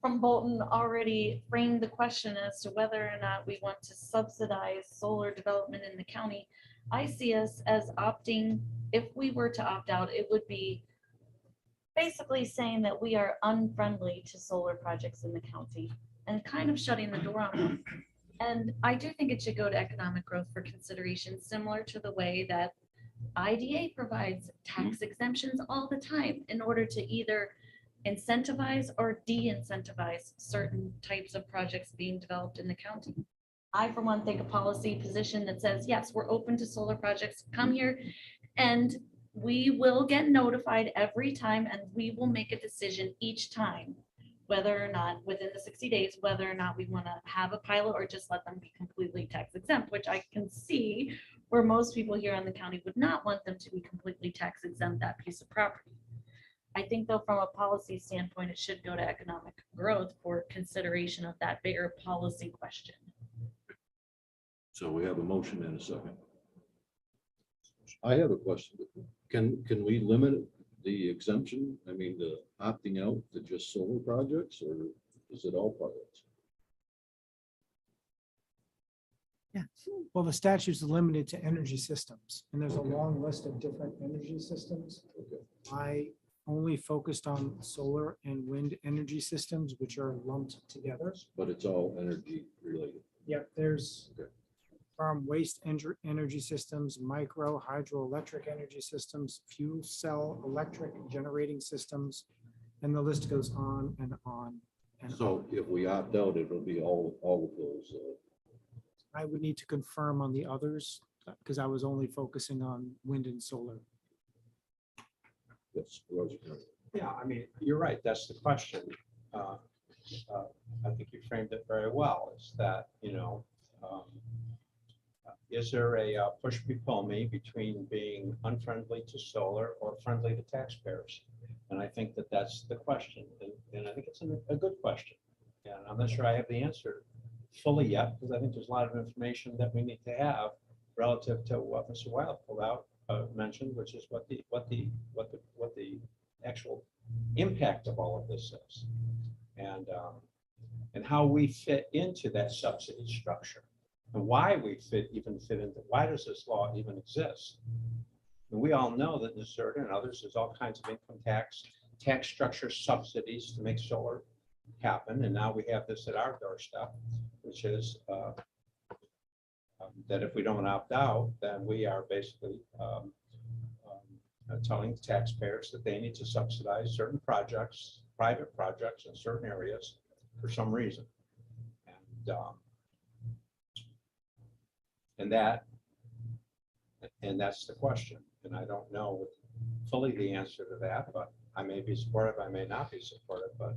H: from Bolton already framed the question as to whether or not we want to subsidize solar development in the county. I see us as opting, if we were to opt out, it would be basically saying that we are unfriendly to solar projects in the county and kind of shutting the door on them. And I do think it should go to economic growth for consideration, similar to the way that IDA provides tax exemptions all the time in order to either incentivize or de-incentivize certain types of projects being developed in the county. I, for one, think a policy position that says, yes, we're open to solar projects, come here and we will get notified every time and we will make a decision each time, whether or not within the 60 days, whether or not we want to have a pilot or just let them be completely tax exempt, which I can see where most people here in the county would not want them to be completely tax exempt that piece of property. I think though, from a policy standpoint, it should go to economic growth for consideration of that bigger policy question.
D: So we have a motion and a second. I have a question. Can we limit the exemption? I mean, the opting out to just solar projects, or is it all projects?
C: Yeah, well, the statute's limited to energy systems, and there's a long list of different energy systems. I only focused on solar and wind energy systems, which are lumped together.
D: But it's all energy related.
C: Yep, there's
D: Okay.
C: from waste energy systems, micro hydroelectric energy systems, fuel cell electric generating systems, and the list goes on and on. And
D: So if we opt out, it'll be all of those.
C: I would need to confirm on the others because I was only focusing on wind and solar.
D: Yes. Roger.
J: Yeah, I mean, you're right. That's the question. I think you framed it very well. Is that, is there a push me pull me between being unfriendly to solar or friendly to taxpayers? And I think that that's the question. And I think it's a good question. And I'm not sure I have the answer fully yet, because I think there's a lot of information that we need to have relative to what Mr. Wild pulled out, mentioned, which is what the actual impact of all of this is, and how we fit into that subsidy structure, and why we fit into, why does this law even exist? And we all know that in certain and others, there's all kinds of income tax structure subsidies to make solar happen, and now we have this at our doorstep, which is that if we don't opt out, then we are basically telling taxpayers that they need to subsidize certain projects, private projects in certain areas for some reason. And that's the question. And I don't know fully the answer to that, but I may be supportive, I may not be supportive, but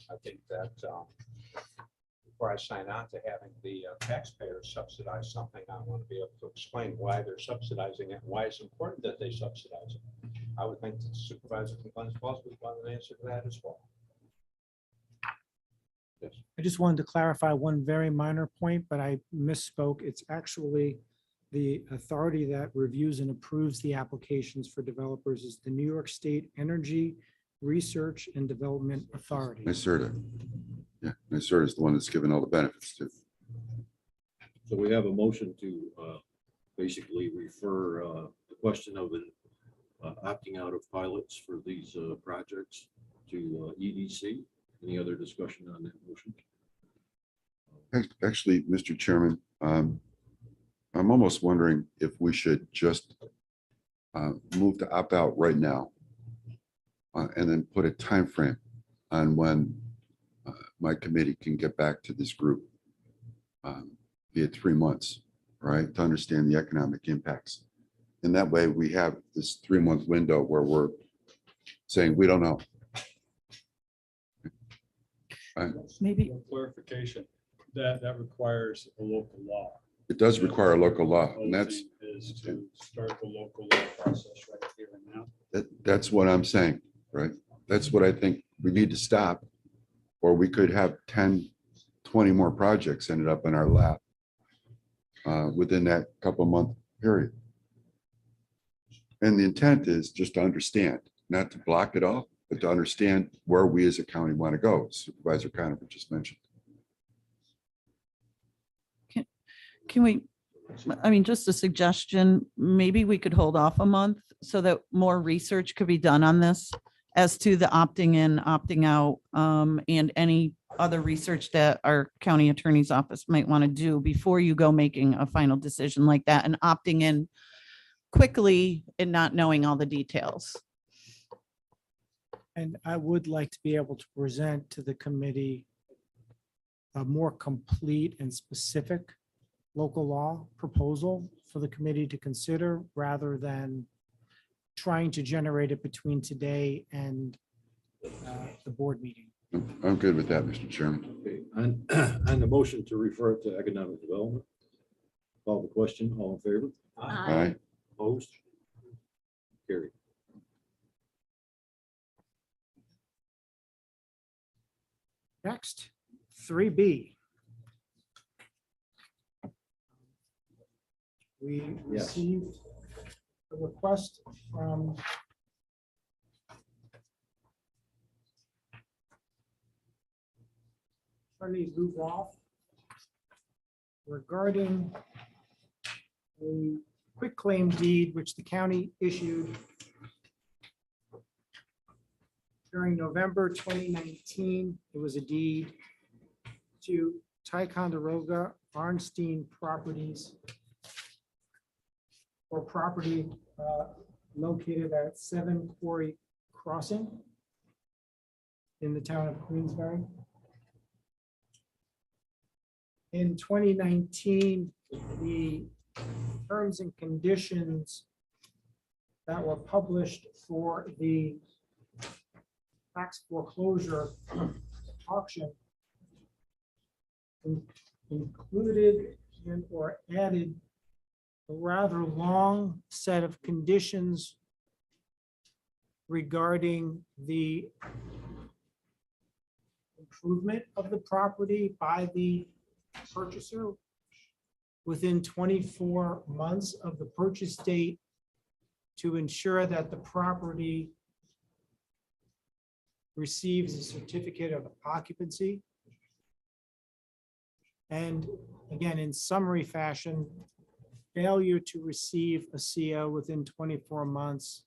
J: I think that before I sign on to having the taxpayers subsidize something, I want to be able to explain why they're subsidizing it and why it's important that they subsidize it. I would think that Supervisor Complaints Clause would want an answer to that as well. Yes.
C: I just wanted to clarify one very minor point, but I misspoke. It's actually the authority that reviews and approves the applications for developers is the New York State Energy Research and Development Authority.
E: NYSERDA. Yeah, NYSERDA is the one that's given all the benefits to.
D: So we have a motion to basically refer the question of opting out of pilots for these projects to EDC. Any other discussion on that motion?
E: Actually, Mr. Chairman, I'm almost wondering if we should just move to opt out right now and then put a time frame on when my committee can get back to this group, be it 3 months, right, to understand the economic impacts. And that way we have this 3-month window where we're saying we don't know.
K: Maybe,
G: Clarification, that requires a local law.
E: It does require a local law, and that's
G: Is to start the local law process right here and now.
E: that's what I'm saying, right? That's what I think we need to stop, or we could have 10, 20 more projects ended up in our lap within that couple month period. And the intent is just to understand, not to block it off, but to understand where we as a county want to go. Supervisor Conover just mentioned.
K: can we, I mean, just a suggestion, maybe we could hold off a month so that more research could be done on this as to the opting in, opting out, and any other research that our county attorney's office might want to do before you go making a final decision like that and opting in quickly and not knowing all the details.
C: And I would like to be able to present to the committee a more complete and specific local law proposal for the committee to consider rather than trying to generate it between today and the board meeting.
E: I'm good with that, Mr. Chairman.
D: Okay, on the motion to refer it to economic development. Call the question, all in favor?
E: Aye.
D: Opposed? Carried.
C: Next, 3B. We
D: Yes.
C: received a request from Attorney Lou Rolfe regarding a quitclaim deed which the county issued during November 2019. It was a deed to Ticonderoga Arnstein Properties or property located at 7 Quarry Crossing in the town of Queensbury. In 2019, the terms and conditions that were published for the tax foreclosure auction included or added a rather long set of conditions regarding the improvement of the property by the purchaser within 24 months of the purchase date to ensure that the property receives a certificate of occupancy. And again, in summary fashion, failure to receive a CO within 24 months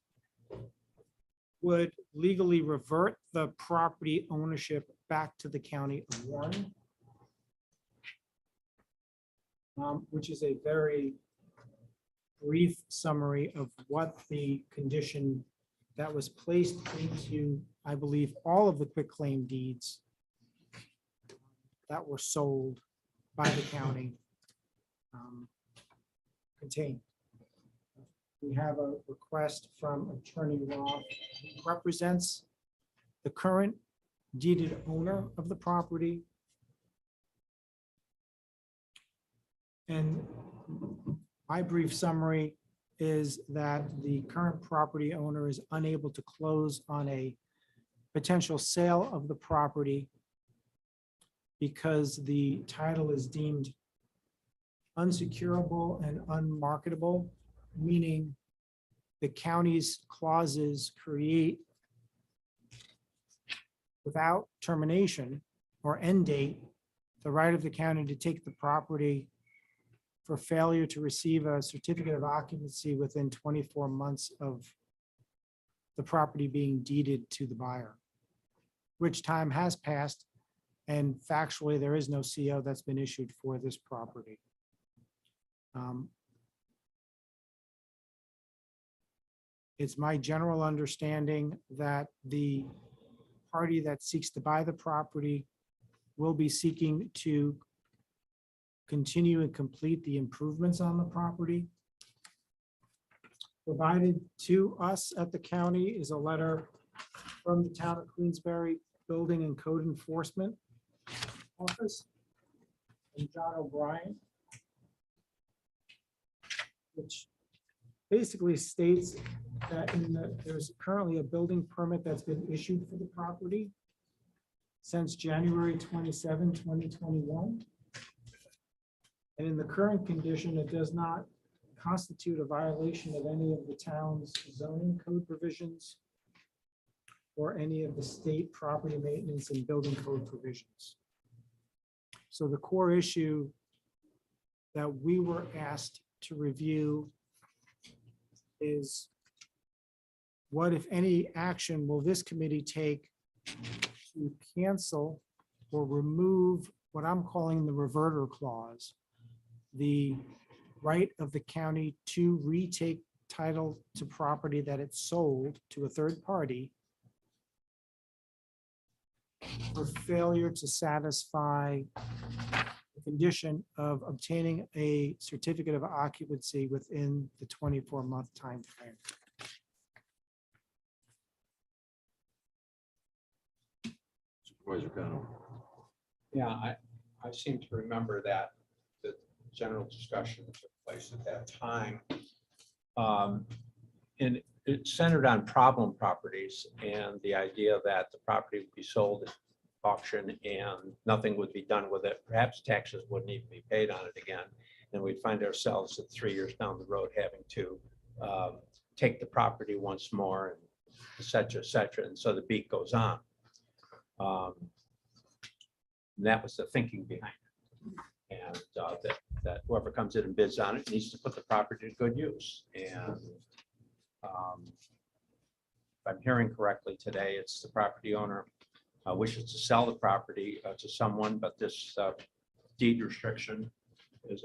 C: would legally revert the property ownership back to the county of Warren, which is a very brief summary of what the condition that was placed into, I believe, all of the quitclaim deeds that were sold by the county contained. We have a request from Attorney Roth, who represents the current deeded owner of the property. And my brief summary is that the current property owner is unable to close on a potential sale of the property because the title is deemed unsecurable and unmarketable, meaning the county's clauses create, without termination or end date, the right of the county to take the property for failure to receive a certificate of occupancy within 24 months of the property being deeded to the buyer, which time has passed, and factually there is no CO that's been issued for this property. It's my general understanding that the party that seeks to buy the property will be seeking to continue and complete the improvements on the property. Provided to us at the county is a letter from the town of Queensbury Building and Code Enforcement Office and John O'Brien, which basically states that there's currently a building permit that's been issued for the property since January 27, 2021. And in the current condition, it does not constitute a violation of any of the town's zoning code provisions or any of the state property maintenance and building code provisions. So the core issue that we were asked to review is what, if any, action will this committee take to cancel or remove what I'm calling the reverter clause, the right of the county to retake title to property that it sold to a third party for failure to satisfy the condition of obtaining a certificate of occupancy within the 24-month time frame.
D: Supervisor Connell.
J: Yeah, I seem to remember that the general discussion took place at that time. And it centered on problem properties and the idea that the property would be sold at auction and nothing would be done with it. Perhaps taxes wouldn't even be paid on it again. And we'd find ourselves at 3 years down the road having to take the property once more, and et cetera, et cetera. And so the beat goes on. And that was the thinking behind it. And that whoever comes in and bids on it needs to put the property to good use. And if I'm hearing correctly today, it's the property owner wishes to sell the property to someone, but this deed restriction is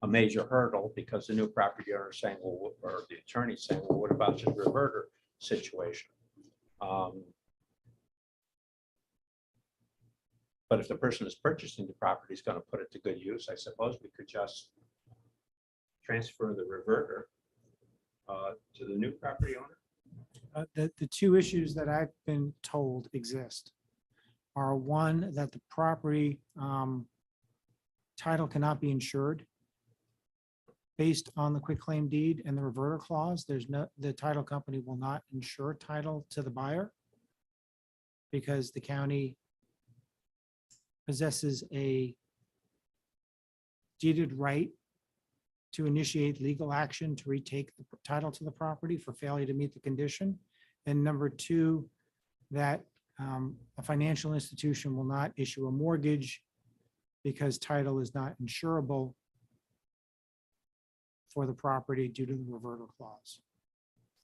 J: a major hurdle because the new property owner is saying, well, or the attorney is saying, well, what about your reverter situation? But if the person is purchasing the property is going to put it to good use, I suppose we could just transfer the reverter to the new property owner.
C: The two issues that I've been told exist are, one, that the property title cannot be insured based on the quitclaim deed and the reverter clause. The title company will not insure title to the buyer because the county possesses a deeded right to initiate legal action to retake the title to the property for failure to meet the condition. And number two, that a financial institution will not issue a mortgage because title is not insurable for the property due to the reverter clause.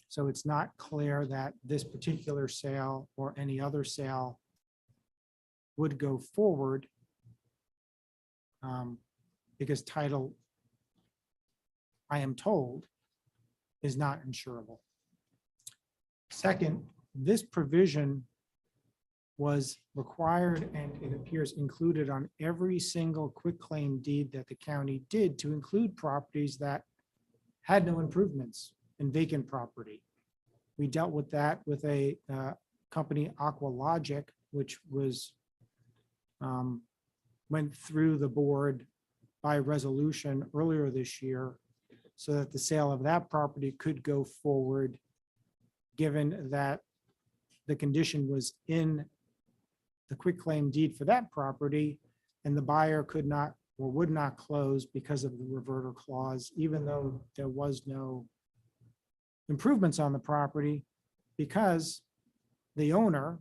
C: So it's not clear that this particular sale or any other sale would go forward because title, I am told, is not insurable. Second, this provision was required and it appears included on every single quitclaim deed that the county did to include properties that had no improvements in vacant property. We dealt with that with a company, Aqualogic, which was went through the board by resolution earlier this year so that the sale of that property could go forward, given that the condition was in the quitclaim deed for that property and the buyer could not or would not close because of the reverter clause, even though there was no improvements on the property, because the owner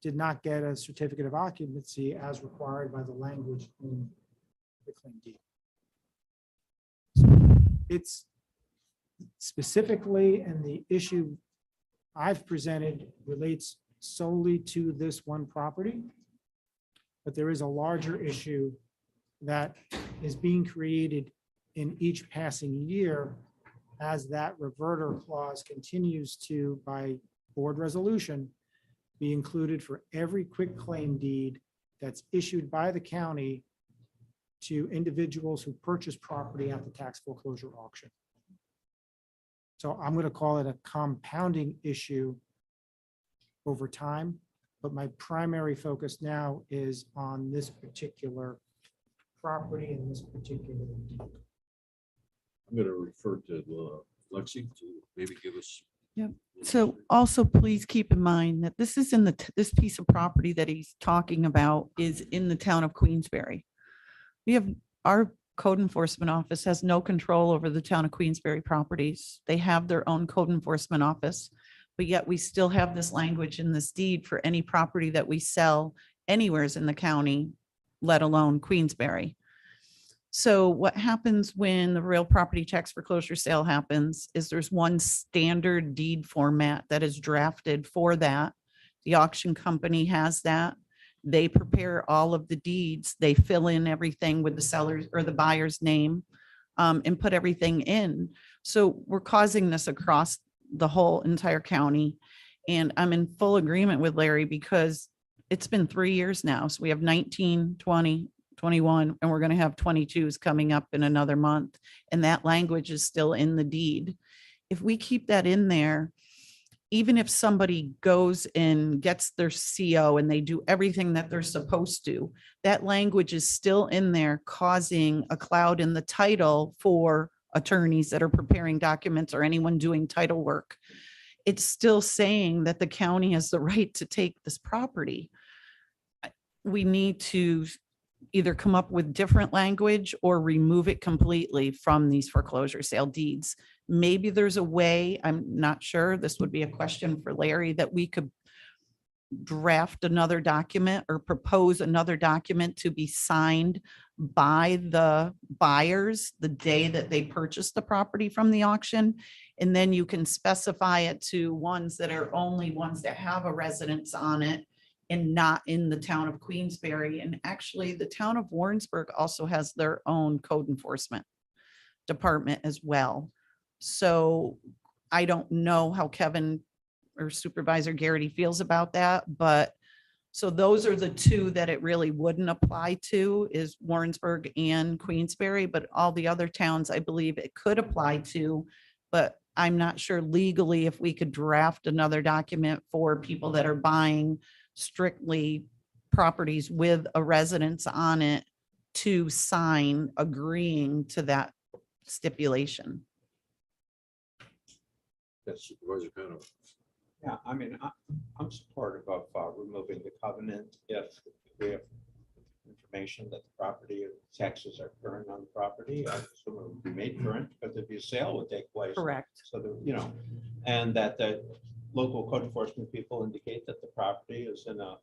C: did not get a certificate of occupancy as required by the language in the quitclaim deed. It's specifically, and the issue I've presented relates solely to this one property, but there is a larger issue that is being created in each passing year as that reverter clause continues to, by board resolution, be included for every quitclaim deed that's issued by the county to individuals who purchase property at the tax foreclosure auction. So I'm going to call it a compounding issue over time, but my primary focus now is on this particular property and this particular deed.
D: I'm going to refer to Lexi to maybe give us.
K: Yep. So also please keep in mind that this is in this piece of property that he's talking about is in the town of Queensbury. Our code enforcement office has no control over the town of Queensbury properties. They have their own code enforcement office, but yet we still have this language in this deed for any property that we sell anywheres in the county, let alone Queensbury. So what happens when the real property tax foreclosure sale happens is there's one standard deed format that is drafted for that. The auction company has that. They prepare all of the deeds. They fill in everything with the seller's or the buyer's name and put everything in. So we're causing this across the whole entire county. And I'm in full agreement with Larry because it's been 3 years now. So we have 19, 20, 21, and we're going to have 22s coming up in another month. And that language is still in the deed. If we keep that in there, even if somebody goes and gets their CO and they do everything that they're supposed to, that language is still in there causing a cloud in the title for attorneys that are preparing documents or anyone doing title work. It's still saying that the county has the right to take this property. We need to either come up with different language or remove it completely from these foreclosure sale deeds. Maybe there's a way, I'm not sure, this would be a question for Larry, that we could draft another document or propose another document to be signed by the buyers the day that they purchase the property from the auction. And then you can specify it to ones that are only ones that have a residence on it and not in the town of Queensberry. And actually, the town of Warrensburg also has their own code enforcement department as well. So I don't know how Kevin or Supervisor Garrity feels about that, but so those are the two that it really wouldn't apply to, is Warrensburg and Queensberry, but all the other towns, I believe it could apply to, but I'm not sure legally if we could draft another document for people that are buying strictly properties with a residence on it to sign agreeing to that stipulation.
D: That's Supervisor Kano.
J: Yeah, I mean, I'm supportive of removing the covenant if we have information that the property taxes are current on the property. I assume it would be made current because if a sale would take place.
K: Correct.
J: So that, you know, and that the local code enforcement people indicate that the property is in a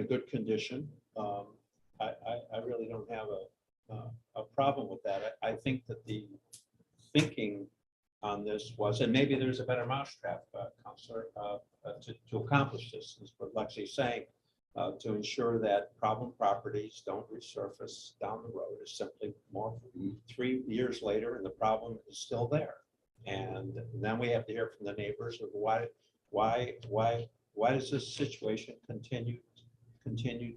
J: good condition. I really don't have a problem with that. I think that the thinking on this was, and maybe there's a better mousetrap, Counselor, to accomplish this, is what Lexi's saying, to ensure that problem properties don't resurface down the road. Is simply more 3 years later and the problem is still there. And then we have to hear from the neighbors of why does this situation continue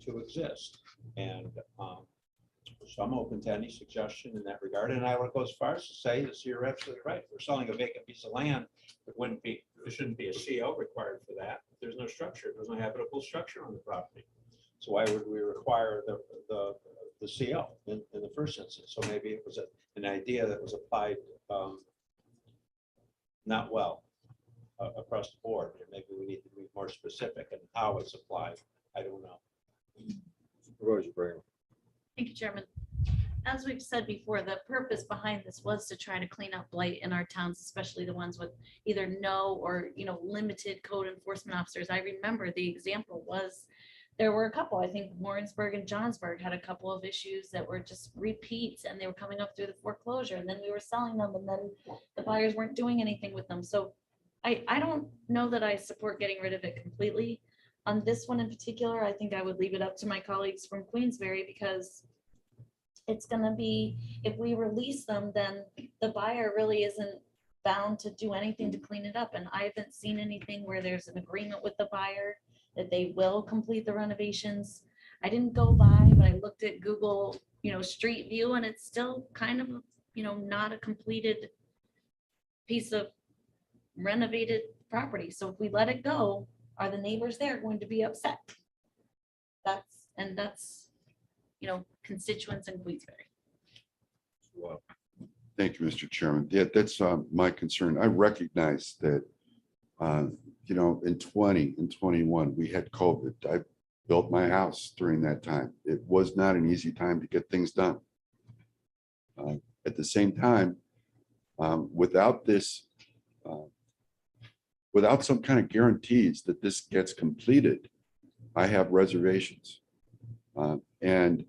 J: to exist? And so I'm open to any suggestion in that regard. And I would go as far as to say this, you're absolutely right. If we're selling a vacant piece of land, there shouldn't be a CO required for that. There's no structure, there's no habitable structure on the property. So why would we require the CO in the first instance? So maybe it was an idea that was applied not well across the board. And maybe we need to be more specific in how it's applied. I don't know.
D: Supervisor Brown.
H: Thank you, Chairman. As we've said before, the purpose behind this was to try to clean up blight in our towns, especially the ones with either no or, limited code enforcement officers. I remember the example was, there were a couple, I think Warrensburg and Johnsburg had a couple of issues that were just repeats, and they were coming up through the foreclosure, and then we were selling them, and then the buyers weren't doing anything with them. So I don't know that I support getting rid of it completely. On this one in particular, I think I would leave it up to my colleagues from Queensberry, because it's going to be, if we release them, then the buyer really isn't bound to do anything to clean it up. And I haven't seen anything where there's an agreement with the buyer that they will complete the renovations. I didn't go by, but I looked at Google, Street View, and it's still kind of, not a completed piece of renovated property. So if we let it go, are the neighbors there going to be upset? That's constituents in Queensberry.
D: Wow.
E: Thank you, Mr. Chairman. Yeah, that's my concern. I recognize that, in 20 and 21, we had COVID. I built my house during that time. It was not an easy time to get things done. At the same time, without this, without some kind of guarantees that this gets completed, I have reservations. And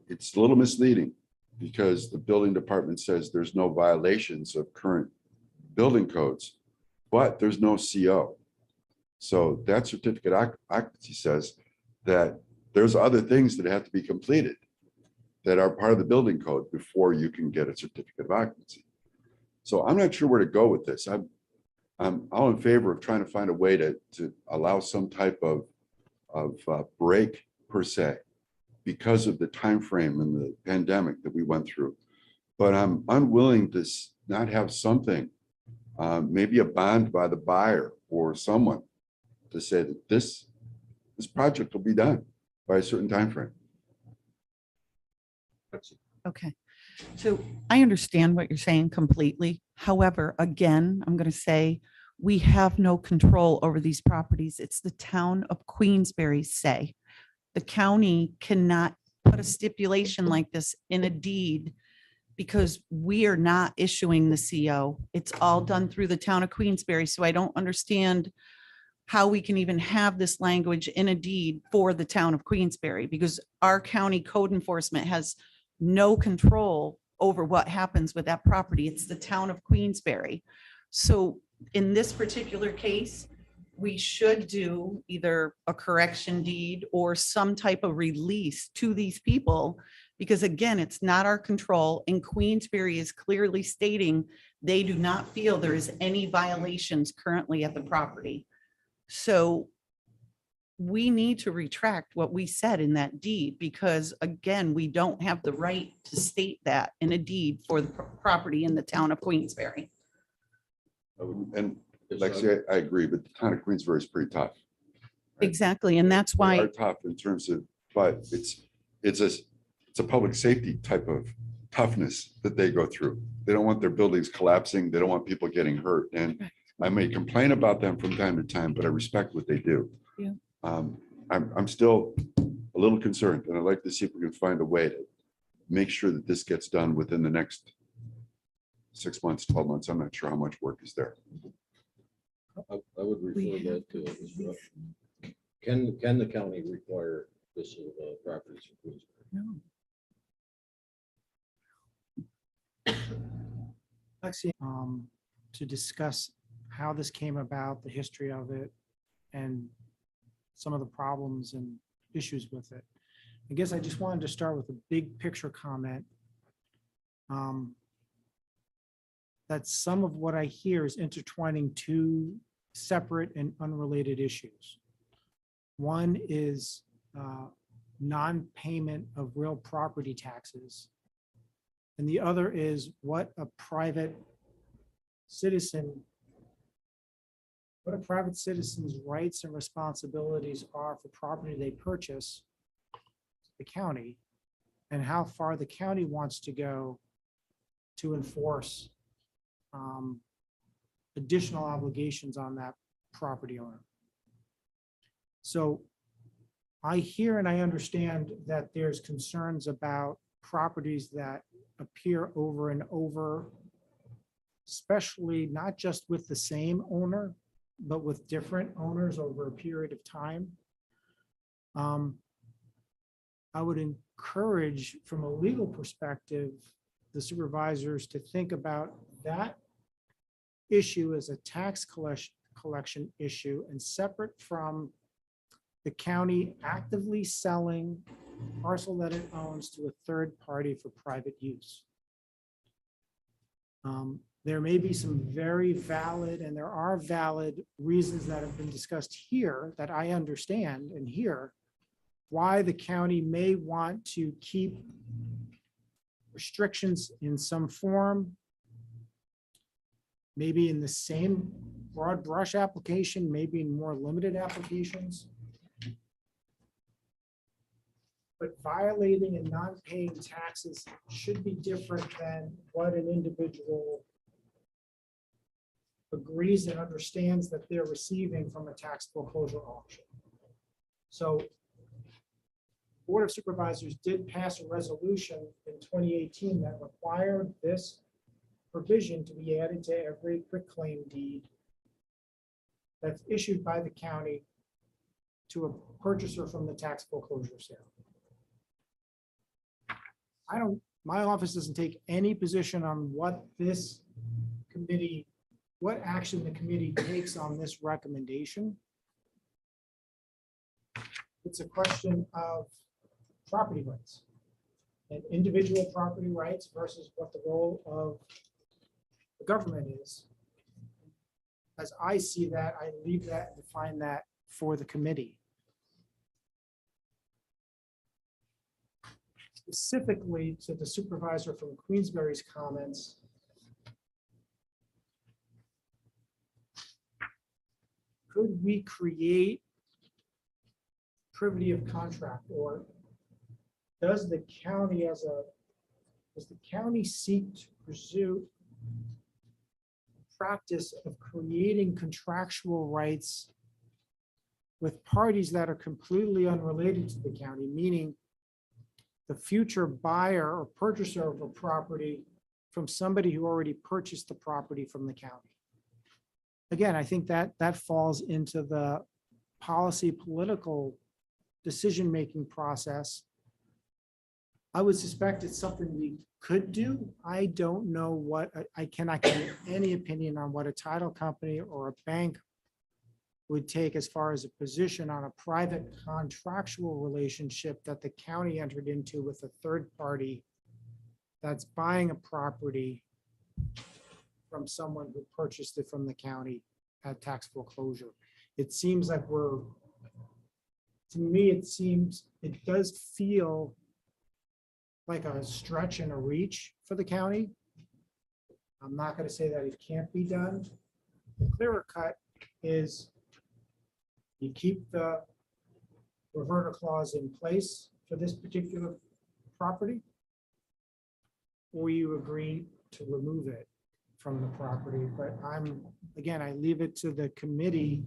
E: it's a little misleading because the building department says there's no violations of current building codes, but there's no CO. So that certificate occupancy says that there's other things that have to be completed that are part of the building code before you can get a certificate of occupancy. So I'm not sure where to go with this. I'm I'm all in favor of trying to find a way to allow some type of break per se because of the time frame and the pandemic that we went through. But I'm unwilling to not have something, maybe a bond by the buyer or someone to say that this project will be done by a certain time frame.
K: Okay, so I understand what you're saying completely. However, again, I'm going to say we have no control over these properties. It's the town of Queensberry's say. The county cannot put a stipulation like this in a deed because we are not issuing the CO. It's all done through the town of Queensberry. So I don't understand how we can even have this language in a deed for the town of Queensberry, because our county code enforcement has no control over what happens with that property. It's the town of Queensberry. So in this particular case, we should do either a correction deed or some type of release to these people, because again, it's not our control. And Queensberry is clearly stating they do not feel there is any violations currently at the property. So we need to retract what we said in that deed, because again, we don't have the right to state that in a deed for the property in the town of Queensberry.
E: And like I say, I agree, but the town of Queensbury is pretty tough.
K: Exactly. And that's
E: They are
K: why,
E: tough in terms of, but it's a public safety type of toughness that they go through. They don't want their buildings collapsing. They don't want people getting hurt. And I may complain about them from time to time, but I respect what they do.
K: Yeah.
E: I'm still a little concerned, and I'd like to see if we can find a way to make sure that this gets done within the next 6 months, 12 months. I'm not sure how much work is there.
D: I would refer that to, can the county require this of properties in Queensbury?
C: No. Actually, to discuss how this came about, the history of it, and some of the problems and issues with it. I guess I just wanted to start with a big picture comment. That some of what I hear is intertwining two separate and unrelated issues. One is non-payment of real property taxes. And the other is what a private citizen's rights and responsibilities are for property they purchase, the county, and how far the county wants to go to enforce additional obligations on that property owner. So I hear and I understand that there's concerns about properties that appear over and over, especially not just with the same owner, but with different owners over a period of time. I would encourage, from a legal perspective, the supervisors to think about that issue as a tax collection issue and separate from the county actively selling parcel that it owns to a third party for private use. There may be some very valid, and there are valid reasons that have been discussed here that I understand and hear why the county may want to keep restrictions in some form, maybe in the same broad brush application, maybe in more limited applications. But violating and not paying taxes should be different than what an individual agrees and understands that they're receiving from a tax foreclosure auction. So Board of Supervisors did pass a resolution in 2018 that required this provision to be added to every quitclaim deed that's issued by the county to a purchaser from the tax foreclosure sale. My office doesn't take any position on what this committee, what action the committee takes on this recommendation. It's a question of property rights and individual property rights versus what the role of the government is. as I see that, I leave that and define that for the committee. Specifically to the supervisor from Queensberry's comments. Could we create privity of contract, or does the county seek to pursue practice of creating contractual rights with parties that are completely unrelated to the county, meaning the future buyer or purchaser of a property from somebody who already purchased the property from the county? Again, I think that falls into the policy, political decision-making process. I would suspect it's something we could do. I don't know what, I cannot give any opinion on what a title company or a bank would take as far as a position on a private contractual relationship that the county entered into with a third party that's buying a property from someone who purchased it from the county at tax foreclosure. It seems like to me, it does feel like a stretch and a reach for the county. I'm not going to say that it can't be done. The clearer cut is you keep the reverter clause in place for this particular property, or you agree to remove it from the property. But again, I leave it to the committee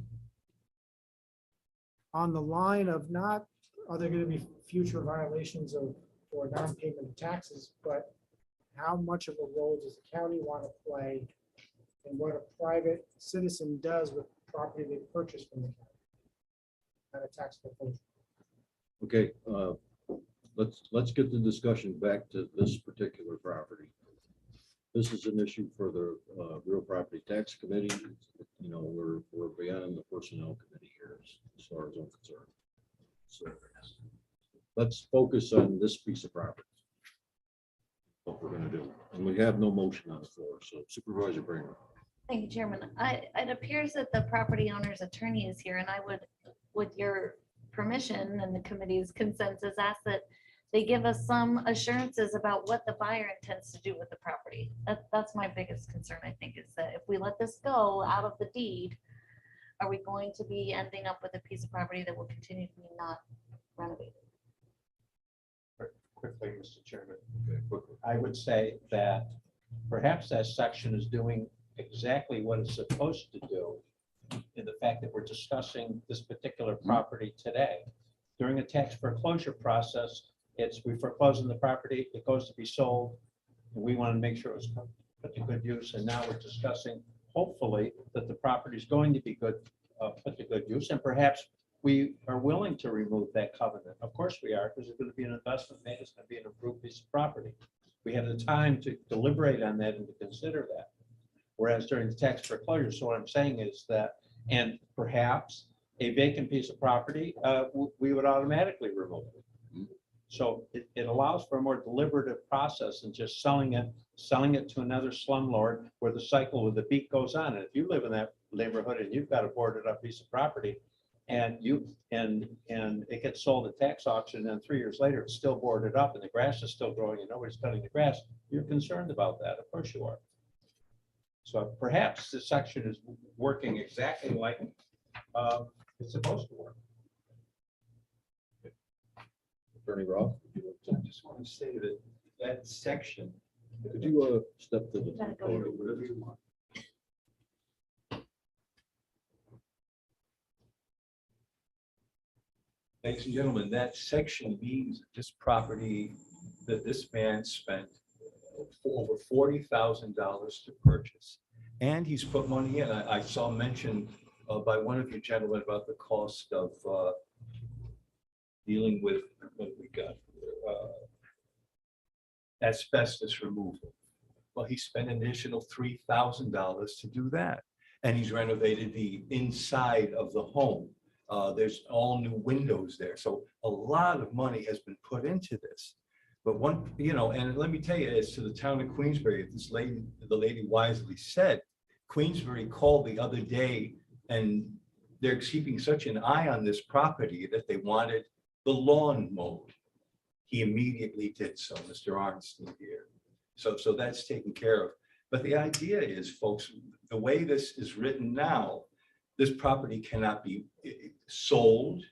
C: on the line of not, are there going to be future violations of or non-payment of taxes, but how much of a role does the county want to play in what a private citizen does with property they purchased from the county at a tax foreclosure?
D: Okay, let's get the discussion back to this particular property. This is an issue for the real property tax committee. You know, we're beyond the personnel committee here as far as I'm concerned. So let's focus on this piece of property. What we're gonna do. And we have no motion on the floor. So Supervisor Bramer.
H: Thank you, Chairman. It appears that the property owner's attorney is here, and I would, with your permission and the committee's consensus, ask that they give us some assurances about what the buyer intends to do with the property. That's my biggest concern, I think, is that if we let this go out of the deed, are we going to be ending up with a piece of property that will continue to be not renovated?
J: Quickly, Mr. Chairman, I would say that perhaps that section is doing exactly what it's supposed to do in the fact that we're discussing this particular property today. During a tax foreclosure process, we foreclose on the property, it goes to be sold, and we want to make sure it's put to good use. And now we're discussing, hopefully, that the property is going to be put to good use, and perhaps we are willing to remove that covenant. Of course we are, because it's going to be an investment made. It's going to be an improved piece of property. We have the time to deliberate on that and to consider that. Whereas during the tax foreclosure, so what I'm saying is that, and perhaps a vacant piece of property, we would automatically remove it. So it allows for a more deliberative process than just selling it to another slumlord where the cycle with the beat goes on. And if you live in that neighborhood and you've got a boarded up piece of property, and it gets sold at tax auction, and 3 years later it's still boarded up and the grass is still growing and nobody's cutting the grass, you're concerned about that. Of course you are. So perhaps this section is working exactly like it's supposed to work.
D: Attorney Roth,
L: I just want to say that that section.
D: could you step to the
H: Gotta go.
D: podium, whatever you want?
L: Ladies and gentlemen, that section means this property that this man spent for over $40,000 to purchase. And he's put money in. I saw mentioned by one of you gentlemen about the cost of dealing with what we got, asbestos removal. Well, he spent an additional $3,000 to do that. And he's renovated the inside of the home. There's all new windows there. So a lot of money has been put into this. But and let me tell you, as to the town of Queensbury, the lady wisely said, Queensbury called the other day and they're keeping such an eye on this property that they wanted the lawn mowed. He immediately did so, Mr. Arnstein here. So that's taken care of. But the idea is, folks, the way this is written now, this property cannot be sold.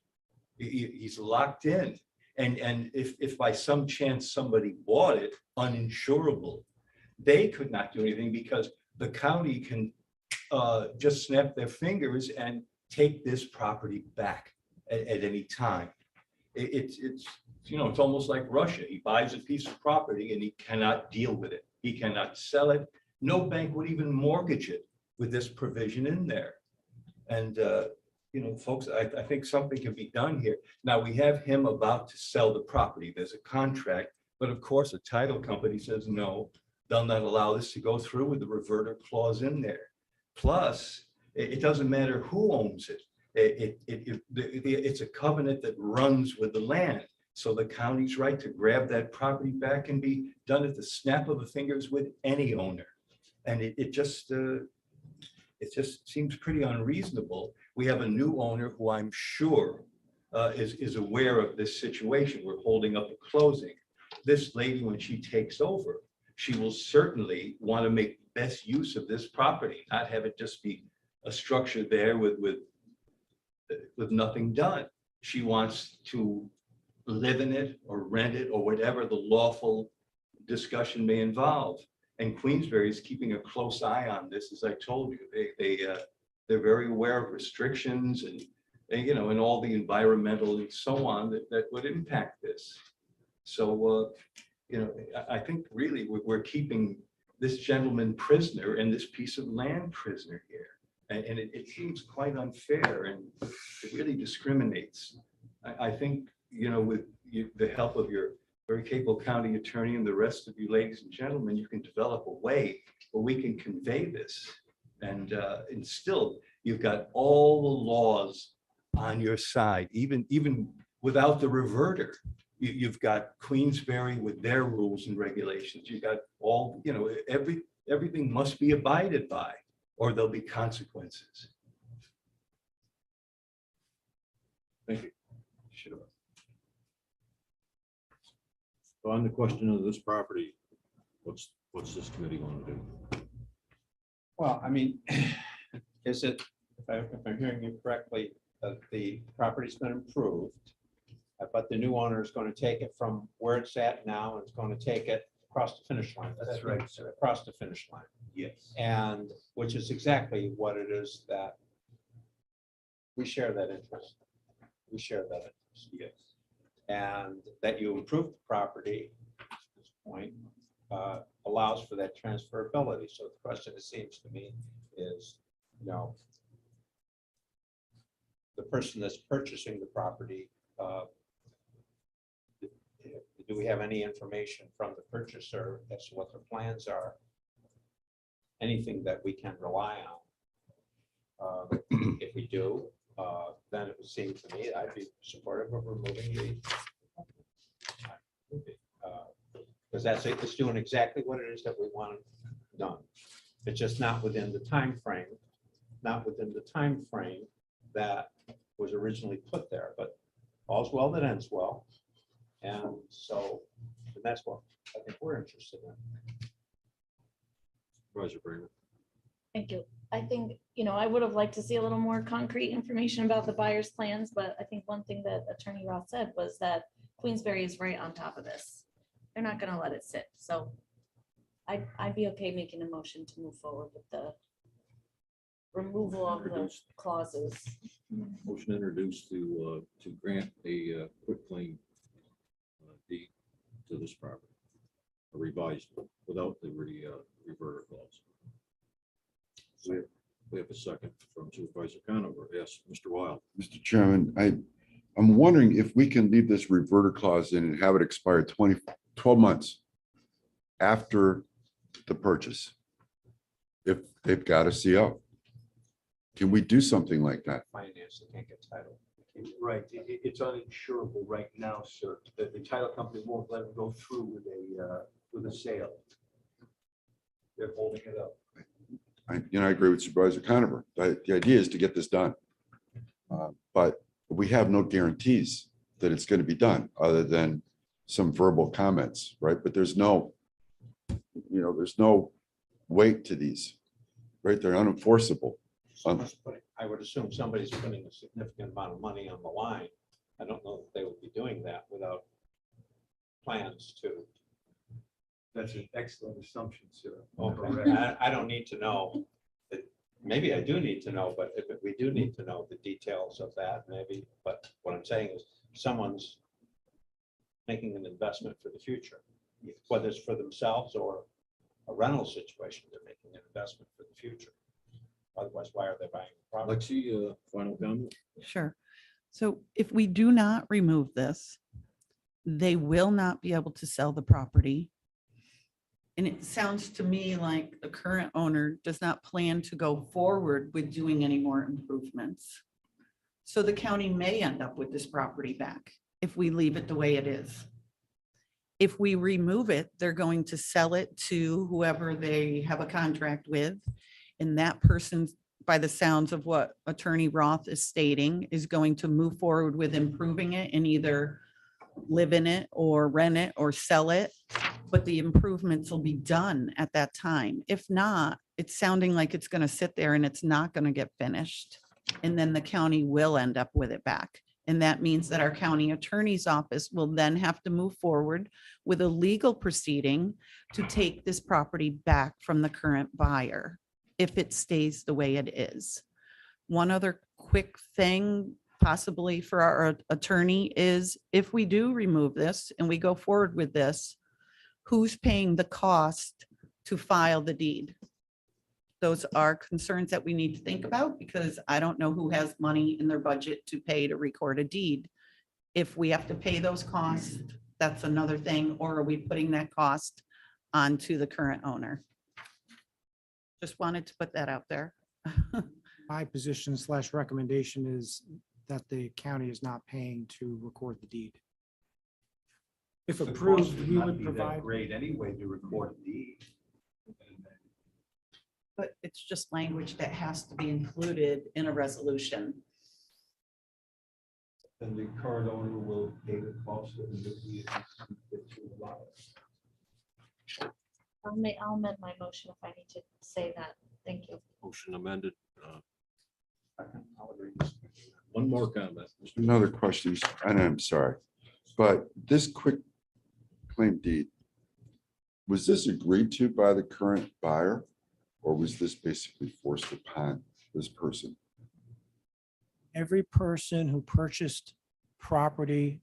L: He's locked in. And if by some chance somebody bought it uninsurable, they could not do anything because the county can just snap their fingers and take this property back at any time. It's it's almost like Russia. He buys a piece of property and he cannot deal with it. He cannot sell it. No bank would even mortgage it with this provision in there. And folks, I think something can be done here. Now, we have him about to sell the property. There's a contract, but of course, a title company says, no, they'll not allow this to go through with the reverter clause in there. Plus, it doesn't matter who owns it. It's a covenant that runs with the land. So the county's right to grab that property back can be done at the snap of the fingers with any owner. And it just seems pretty unreasonable. We have a new owner who I'm sure is aware of this situation. We're holding up a closing. This lady, when she takes over, she will certainly want to make the best use of this property, not have it just be a structure there with nothing done. She wants to live in it or rent it or whatever the lawful discussion may involve. And Queensbury is keeping a close eye on this, as I told you. They're very aware of restrictions and and all the environmental and so on that would impact this. So I think really we're keeping this gentleman prisoner and this piece of land prisoner here. And it seems quite unfair and it really discriminates. I think, with the help of your very capable county attorney and the rest of you ladies and gentlemen, you can develop a way where we can convey this. And still, you've got all the laws on your side, even without the reverter. You've got Queensbury with their rules and regulations. You've got all, everything must be abided by, or there'll be consequences.
D: Thank you. Sure. So on the question of this property, what's this committee going to do?
J: Well, I mean, is it, if I'm hearing you correctly, that the property's been improved, but the new owner is going to take it from where it's at now and it's going to take it across the finish line.
L: That's right, sir.
J: Across the finish line.
L: Yes.
J: And which is exactly what it is that we share that interest. We share that interest.
L: Yes.
J: And that you improve the property at this point allows for that transferability. So the question, it seems to me, is, the person that's purchasing the property, do we have any information from the purchaser as to what their plans are? Anything that we can rely on? If we do, then it would seem to me I'd be supportive of removing the because that's it. It's doing exactly what it is that we want done. It's just not within the time frame, that was originally put there. But all's well that ends well, and so that's what I think we're interested in.
D: Roger Bramer.
H: Thank you. I think, I would have liked to see a little more concrete information about the buyer's plans, but I think one thing that Attorney Roth said was that Queensbury is right on top of this. They're not going to let it sit. So I'd be okay making a motion to move forward with the removal of the clauses.
D: Motion introduced to grant a quick claim deed to this property, a revised one, without the reverter clause. We have a second from Supervisor Conover. Yes, Mr. Wild.
E: Mr. Chairman, I'm wondering if we can leave this reverter clause in and have it expire 12 months after the purchase, if they've got a CO. Can we do something like that?
J: Finance, they can't get title.
L: Right, it's uninsurable right now, sir. The title company won't let it go through with a sale. They're holding it up.
E: I agree with Supervisor Conover. The idea is to get this done. But we have no guarantees that it's going to be done other than some verbal comments, right? But there's no weight to these, right? They're unenforceable.
J: I would assume somebody's putting a significant amount of money on the line. I don't know if they would be doing that without plans to.
L: That's an excellent assumption, sir.
J: Okay, I don't need to know. Maybe I do need to know, but if we do need to know the details of that, maybe. But what I'm saying is someone's making an investment for the future, whether it's for themselves or a rental situation, they're making an investment for the future. Otherwise, why are they buying the property?
D: Lexi, final comment?
K: Sure. So if we do not remove this, they will not be able to sell the property. And it sounds to me like the current owner does not plan to go forward with doing any more improvements. So the county may end up with this property back if we leave it the way it is. If we remove it, they're going to sell it to whoever they have a contract with. And that person, by the sounds of what Attorney Roth is stating, is going to move forward with improving it and either live in it or rent it or sell it. But the improvements will be done at that time. If not, it's sounding like it's going to sit there and it's not going to get finished. And then the county will end up with it back. And that means that our county attorney's office will then have to move forward with a legal proceeding to take this property back from the current buyer if it stays the way it is. One other quick thing possibly for our attorney is if we do remove this and we go forward with this, who's paying the cost to file the deed? Those are concerns that we need to think about because I don't know who has money in their budget to pay to record a deed. If we have to pay those costs, that's another thing, or are we putting that cost onto the current owner? Just wanted to put that out there.
C: My position / recommendation is that the county is not paying to record the deed. If
L: The cost
C: approved, we
L: not
C: would
L: be that
C: provide.
L: Great anyway to record a deed.
K: But it's just language that has to be included in a resolution.
L: Then the current owner will pay the cost of the deed.
H: I'll amend my motion if I need to say that. Thank you.
D: Motion amended. One more comment. Mr.
E: Another question, and I'm sorry, but this quick claim deed, was this agreed to by the current buyer? Or was this basically forced upon this person?
C: Every person who purchased property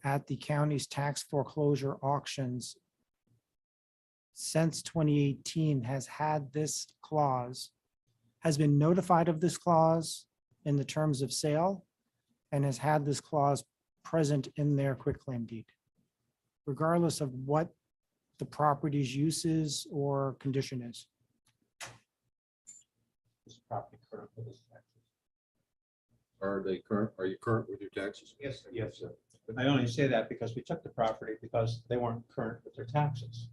C: at the county's tax foreclosure auctions since 2018 has had this clause, has been notified of this clause in the terms of sale, and has had this clause present in their quitclaim deed, regardless of what the property's uses or condition is.
J: This property current with his taxes.
D: Are you current with your taxes?
J: Yes, yes, sir. I only say that because we took the property because they weren't current with their taxes.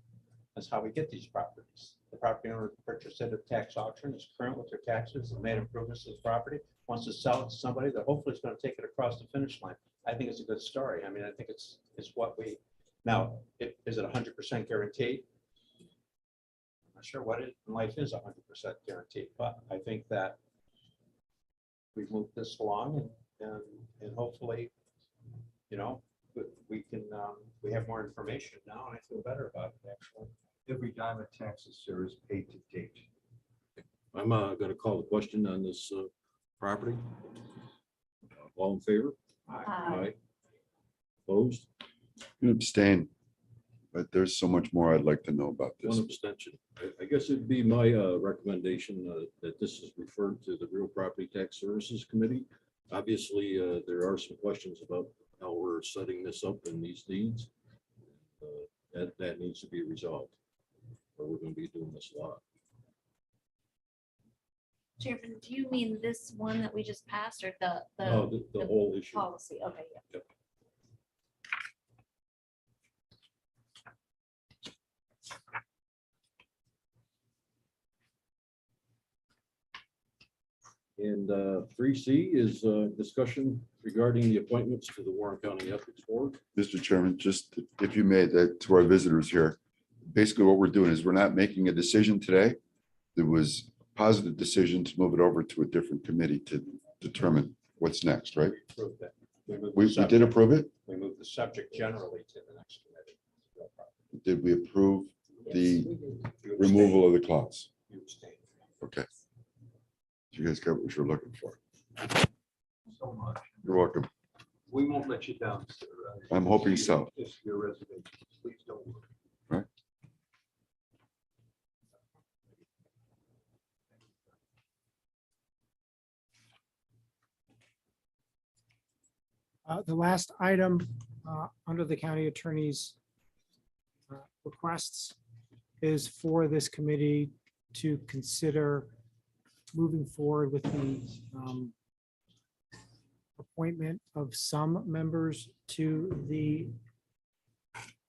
J: That's how we get these properties. The property owner purchased it at tax auction, is current with their taxes, and made improvements to the property, wants to sell it to somebody that hopefully is going to take it across the finish line. I think it's a good story. I mean, I think it's what we, now, is it 100% guaranteed? I'm not sure what it in life is 100% guaranteed, but I think that we've moved this along and hopefully, you know, we can, we have more information now and I feel better about it actually.
L: Every dime of taxes, sir, is paid to date.
D: I'm going to call the question on this property. All in favor? Aye. Opposed?
E: I'm gonna abstain, but there's so much more I'd like to know about this.
D: One abstention. I guess it'd be my recommendation that this is referred to the Real Property Tax Services Committee. Obviously, there are some questions about how we're setting this up in these deeds. That needs to be resolved, or we're going to be doing this a lot.
H: Chairman, do you mean this one that we just passed or the
D: No, the whole issue.
H: policy? Okay, yeah.
D: Yep. And 3C is discussion regarding the appointments to the Warren County Ethics Board.
E: Mr. Chairman, just if you may, that to our visitors here, basically what we're doing is we're not making a decision today. There was a positive decision to move it over to a different committee to determine what's next, right?
J: Approve that. moved the
E: We did
J: subject-
E: approve it?
J: We moved the subject generally to the next committee.
E: Did we approve the
J: You
E: removal of the clause?
J: You abstained.
E: Okay. You guys got what you're looking for.
L: So much.
E: You're welcome.
L: We won't let you down, sir.
E: I'm hoping so.
L: It's your reservation. Please don't worry.
E: Right.
C: The last item under the county attorney's requests is for this committee to consider moving forward with the appointment of some members to the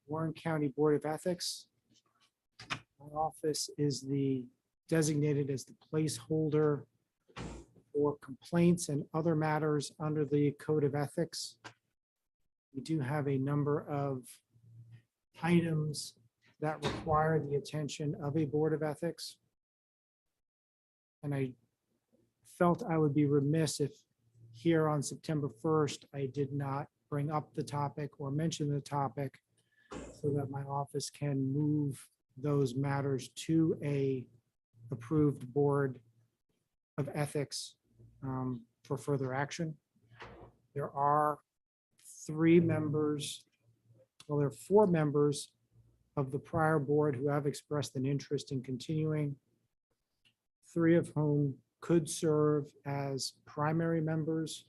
C: Warren County Board of Ethics. My office is designated as the placeholder for complaints and other matters under the Code of Ethics. We do have a number of items that require the attention of a Board of Ethics. And I felt I would be remiss if here on September 1st, I did not bring up the topic or mention the topic so that my office can move those matters to a approved Board of Ethics for further action. There are 3 members, well, there are 4 members of the prior board who have expressed an interest in continuing, 3 of whom could serve as primary members,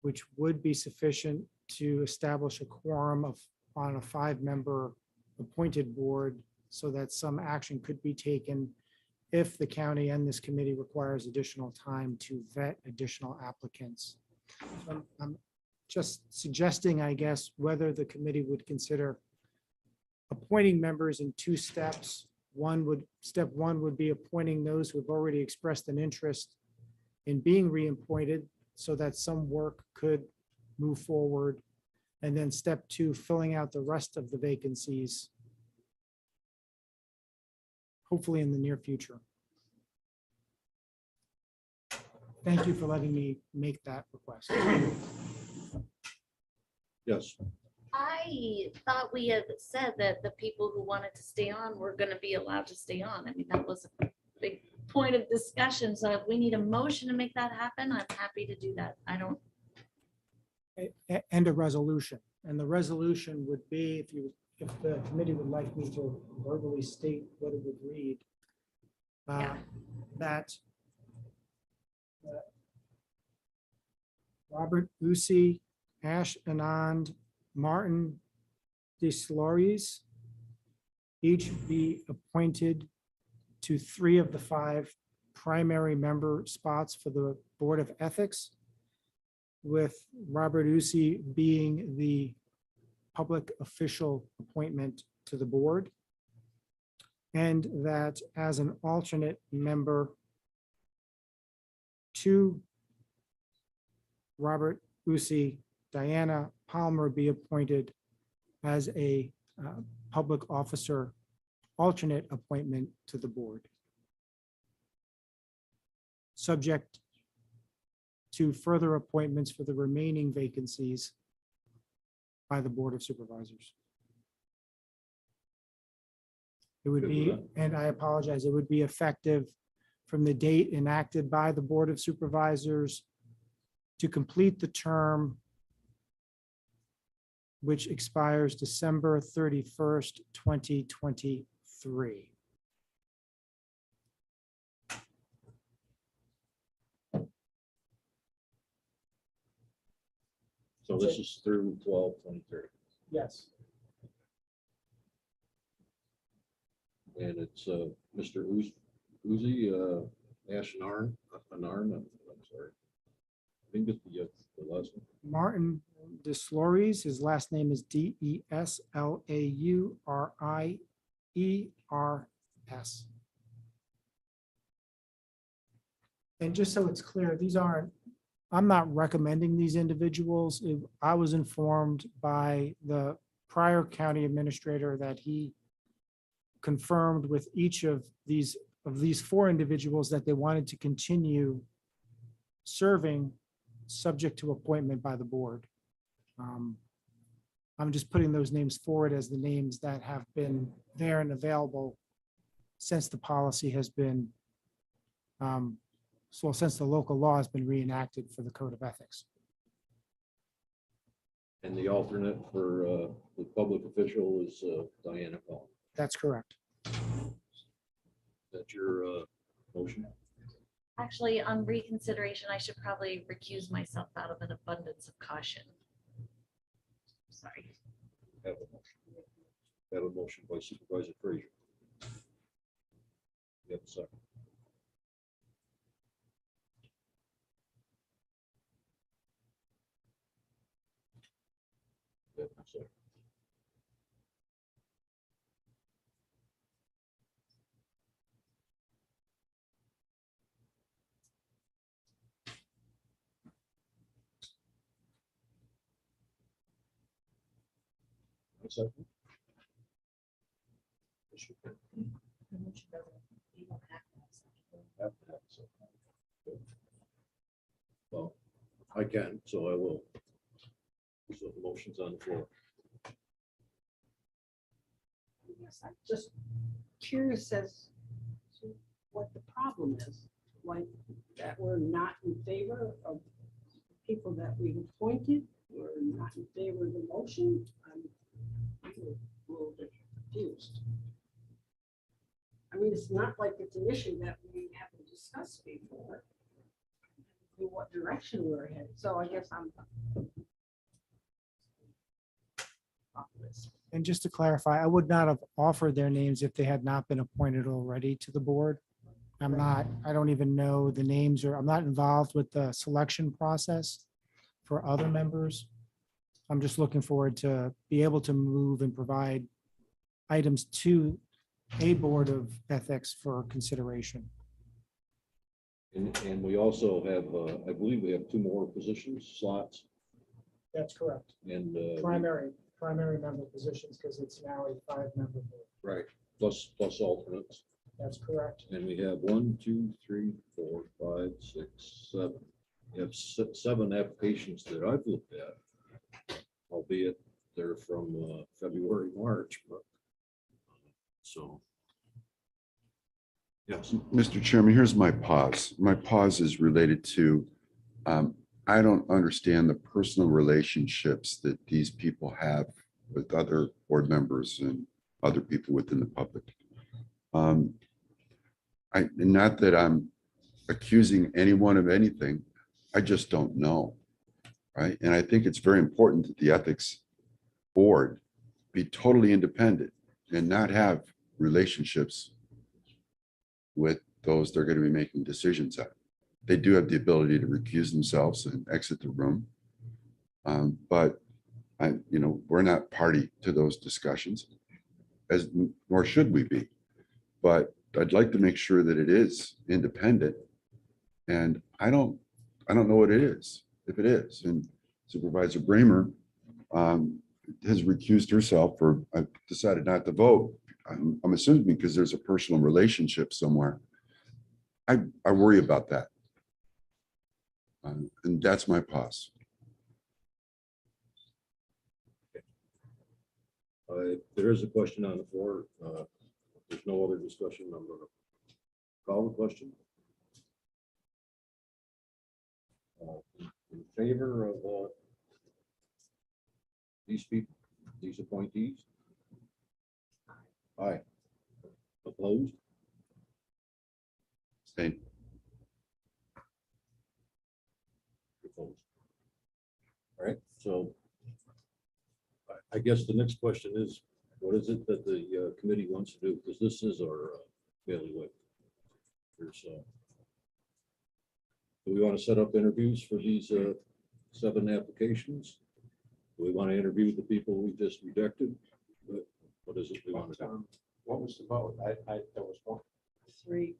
C: which would be sufficient to establish a quorum on a 5-member appointed board so that some action could be taken if the county and this committee requires additional time to vet additional applicants. I'm just suggesting, I guess, whether the committee would consider appointing members in 2 steps. Step one would be appointing those who have already expressed an interest in being reappointed so that some work could move forward. And then step 2, filling out the rest of the vacancies, hopefully in the near future. Thank you for letting me make that request.
D: Yes.
H: I thought we had said that the people who wanted to stay on were gonna be allowed to stay on. I mean, that was a big point of discussion. So if we need a motion to make that happen, I'm happy to do that. I don't,
C: And a resolution. And the resolution would be, if the committee would like me to verbally state what it would read,
H: Yeah.
C: that Robert Usi, Ash Anand, Martin DeSloris each be appointed to 3 of the 5 primary member spots for the Board of Ethics, with Robert Usi being the public official appointment to the board. And that as an alternate member to Robert Usi, Diana Palmer be appointed as a public officer alternate appointment to the board, subject to further appointments for the remaining vacancies by the Board of Supervisors. It would be, and I apologize, it would be effective from the date enacted by the Board of Supervisors to complete the term which expires December 31st, 2023.
D: So this is through 12/23,
C: Yes.
D: and it's Mr. Uzi, Ashnarn, I'm sorry. I think it's the last one.
C: Martin DeSloris, his last name is DeSlauriers. And just so it's clear, these aren't, I'm not recommending these individuals. I was informed by the prior county administrator that he confirmed with each of these four individuals that they wanted to continue serving, subject to appointment by the board. I'm just putting those names forward as the names that have been there and available since the policy has been, since the local law has been reenacted for the Code of Ethics.
D: And the alternate for the public official is Diana Paul.
C: That's correct.
D: That's your motion?
H: Actually, on reconsideration, I should probably recuse myself out of an abundance of caution. Sorry.
D: Have a motion. Have a motion by Supervisor Frazier. You have a second. You have a second. A second. Yes, you can. Have to have a second. Good. Well, I can, so I will. So the motion's on the floor.
M: Yes, I'm just curious as to what the problem is, like that we're not in favor of people that we've appointed, we're not in favor of the motion. I'm a little bit confused. I mean, it's not like it's an issue that we haven't discussed before, in what direction we're headed. So I guess I'm off this.
C: And just to clarify, I would not have offered their names if they had not been appointed already to the board. I don't even know the names, or I'm not involved with the selection process for other members. I'm just looking forward to be able to move and provide items to a board of ethics for consideration.
D: And we also have, I believe we have two more positions, slots,
C: That's correct.
D: and.
C: Primary member positions, because it's now a 5-member board.
D: Right, plus alternates.
C: That's correct.
D: And we have 1, 2, 3, 4, 5, 6, 7. We have 7 applications that I've looked at, albeit they're from February, March, but so. Yes.
E: Mr. Chairman, here's my pause. My pause is related to, I don't understand the personal relationships that these people have with other board members and other people within the public. Not that I'm accusing anyone of anything, I just don't know, right? And I think it's very important that the ethics board be totally independent and not have relationships with those they're going to be making decisions on. They do have the ability to recuse themselves and exit the room. But we're not party to those discussions, nor should we be. But I'd like to make sure that it is independent. And I don't know what it is, if it is. And Supervisor Bramer has recused herself, or decided not to vote. I'm assuming because there's a personal relationship somewhere. I worry about that. And that's my pause.
D: There is a question on the floor. There's no other discussion. I'm going to call the question. In favor of these people, these appointees? Aye. Opposed?
E: Same.
D: Opposed. All right, so I guess the next question is, what is it that the committee wants to do? Because this is our bailiwick. Do we want to set up interviews for these 7 applications? Do we want to interview the people we just rejected? What is it we want to do?
J: What was the vote? There was 1.
M: 3.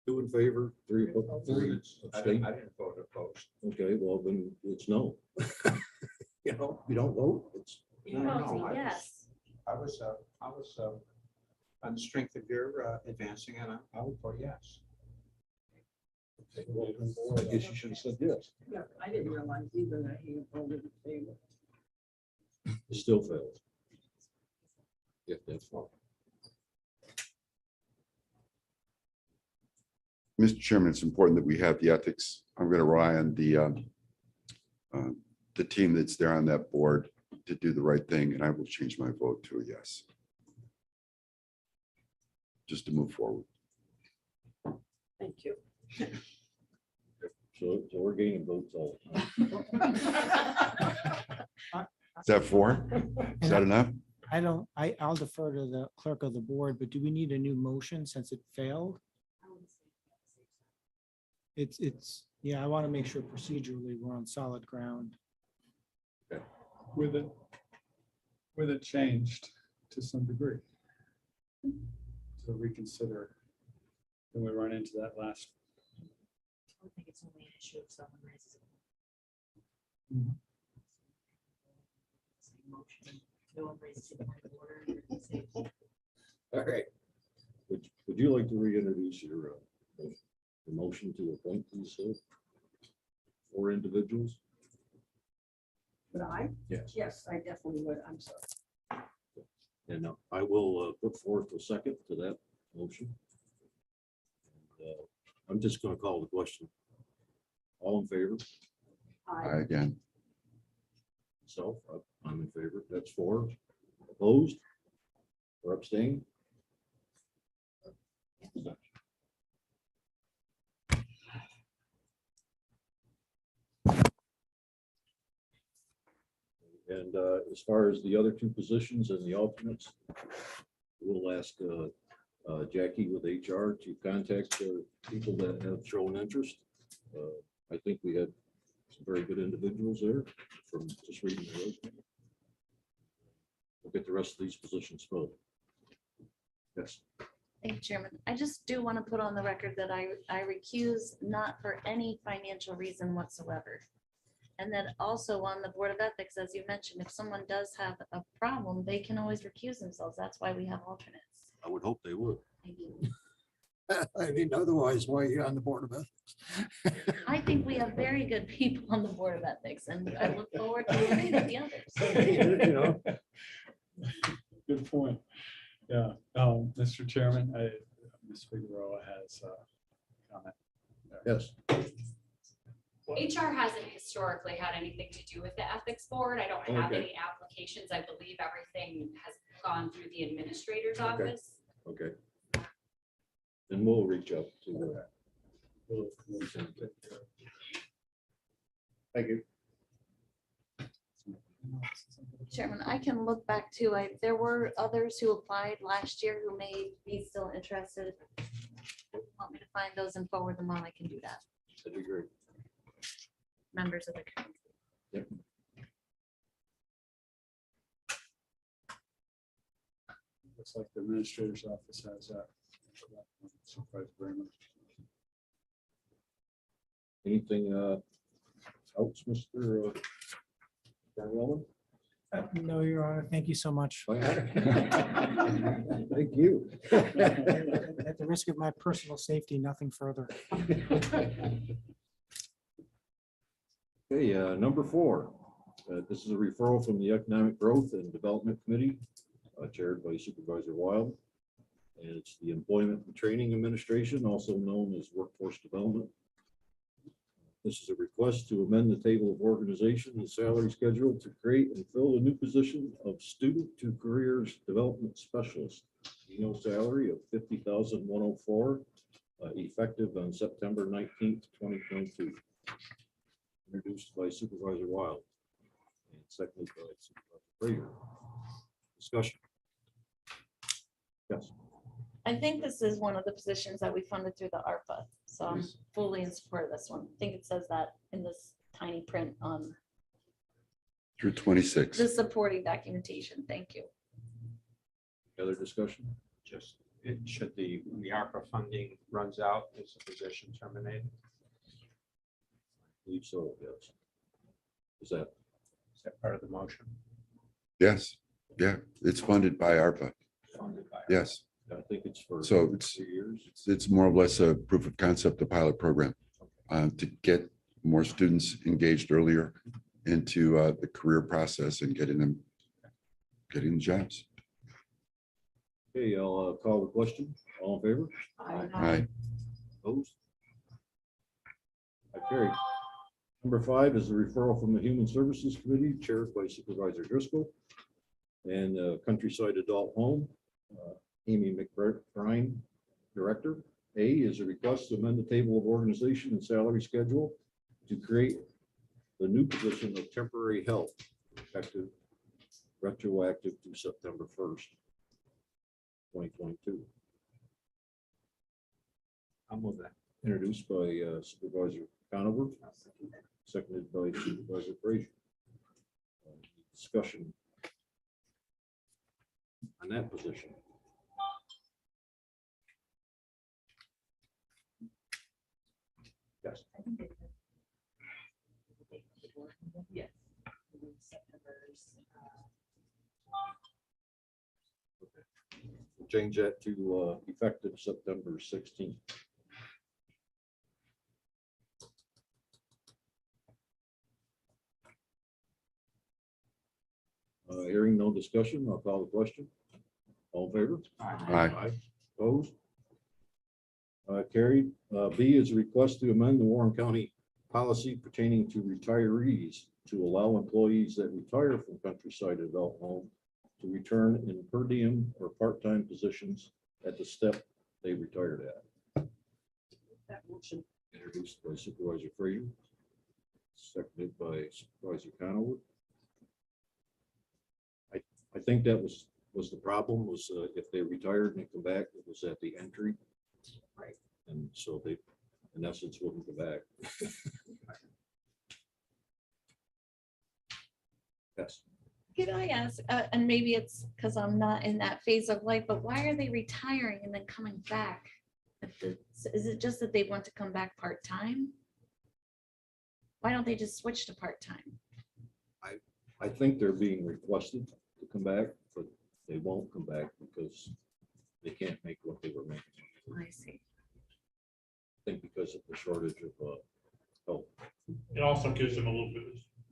D: Two in favor, three abstain.
J: I didn't vote opposed.
D: Okay, well, then it's no. You know, you don't vote, it's.
H: Yes.
J: I was on the strength of your advancing, and I would vote yes.
D: Well, I guess you should have said yes.
M: Yeah, I didn't realize either that he voted in favor.
D: It still fails. If that's wrong.
E: Mr. Chairman, it's important that we have the ethics. I'm going to rely on the team that's there on that board to do the right thing, and I will change my vote to a yes. Just to move forward.
M: Thank you.
D: So we're gaining votes all.
E: Is that four? Is that enough?
C: I'll defer to the clerk of the board, but do we need a new motion since it failed? Yeah, I want to make sure procedurally we're on solid ground.
G: With it changed to some degree. To reconsider, when we run into that last.
A: I think it's only an issue if someone raises a
G: Mhm.
A: motion. No one raises a point of order. You say,
D: All right. Would you like to reintroduce your motion to appoint these four individuals?
M: But
D: Yes.
M: yes, I definitely would. I'm sorry.
D: And I will put forth a second to that motion. And, I'm just going to call the question. All in favor?
E: Aye again.
D: So I'm in favor. That's four. Opposed? Or abstained? And as far as the other two positions and the alternates, we'll ask Jackie with HR to contact people that have shown interest. I think we had some very good individuals there from just reading the resume. We'll get the rest of these positions filled. Yes.
H: Thank you, Chairman. I just do want to put on the record that I recuse not for any financial reason whatsoever. And that also on the Board of Ethics, as you mentioned, if someone does have a problem, they can always recuse themselves. That's why we have alternates.
D: I would hope they would.
H: Thank you.
D: I mean, otherwise, why are you on the Board of Ethics?
H: I think we have very good people on the Board of Ethics, and I look forward to looking at the others.
D: You know,
G: Good point. Yeah, Mr. Chairman, Ms. Figueroa has a comment.
D: yes.
A: HR hasn't historically had anything to do with the ethics board. I don't have
D: Okay.
A: any applications. I believe everything has gone through the administrator's
D: Okay.
A: office.
D: Okay. And we'll reach out to. Thank you.
H: Chairman, I can look back to, there were others who applied last year who may be still interested. If you want me to find those and forward them on, I can do that.
D: That'd be great.
H: Members of the committee.
D: Yep.
G: Looks like the administrator's office has that. Supervisor Bramer.
D: Anything else, Mr. Darrell?
C: No, Your Honor. Thank you so much.
D: Thank you.
C: At the risk of my personal safety, nothing further.
D: Okay, number 4. This is a referral from the Economic Growth and Development Committee, chaired by Supervisor Wild. And it's the Employment and Training Administration, also known as Workforce Development. This is a request to amend the table of organization and salary schedule to create and fill a new position of Student to Careers Development Specialist. Annual salary of $50,104, effective on September 19th, 2022. Introduced by Supervisor Wild and seconded by Supervisor Prater. Discussion. Yes.
H: I think this is one of the positions that we funded through the ARPA, so I'm fully in support of this one. I think it says that in this tiny print on
E: Through 26.
H: the supporting documentation. Thank you.
D: Other discussion?
J: Should the ARPA funding runs out, is the position terminated?
D: Believe so, yes. Is
J: Is that part of the motion?
E: Yes, yeah, it's funded by ARPA.
J: Funded by ARPA?
E: Yes,
D: I think it's for
E: so it's
D: 2 years.
E: it's more or less a proof of concept, a pilot program to get more students engaged earlier into the career process and getting jobs.
D: Okay, I'll call the question. All in favor?
E: Aye.
D: Opposed? I carry. Number 5 is the referral from the Human Services Committee chaired by Supervisor Driscoll and Countryside Adult Home, Amy McBride, Director. A is a request to amend the table of organization and salary schedule to create the new position of temporary help effective retroactive to September 1st, 2022.
J: I'll move that.
D: Introduced by Supervisor Conover, seconded by Supervisor Frazier. Discussion on that position. Yes.
A: Yes.
D: We'll change that to effective September 16th. Hearing no discussion, I'll call the question. All in favor?
E: Aye.
D: Opposed? Carried. B is a request to amend the Warren County policy pertaining to retirees to allow employees that retire from Countryside Adult Home to return in per diem or part-time positions at the step they retired at.
M: That motion.
D: Introduced by Supervisor Frazier, seconded by Supervisor Conover. I think that was the problem was if they retired and they come back, it was at the entry.
M: Right.
D: And so they, in essence, wouldn't go back. Yes.
H: Can I ask, and maybe it's because I'm not in that phase of life, but why are they retiring and then coming back? Is it just that they want to come back part-time? Why don't they just switch to part-time?
D: I think they're being requested to come back, but they won't come back because they can't make what they were making.
H: I see.
D: I think because of the shortage of help.
N: It also gives them a little bit,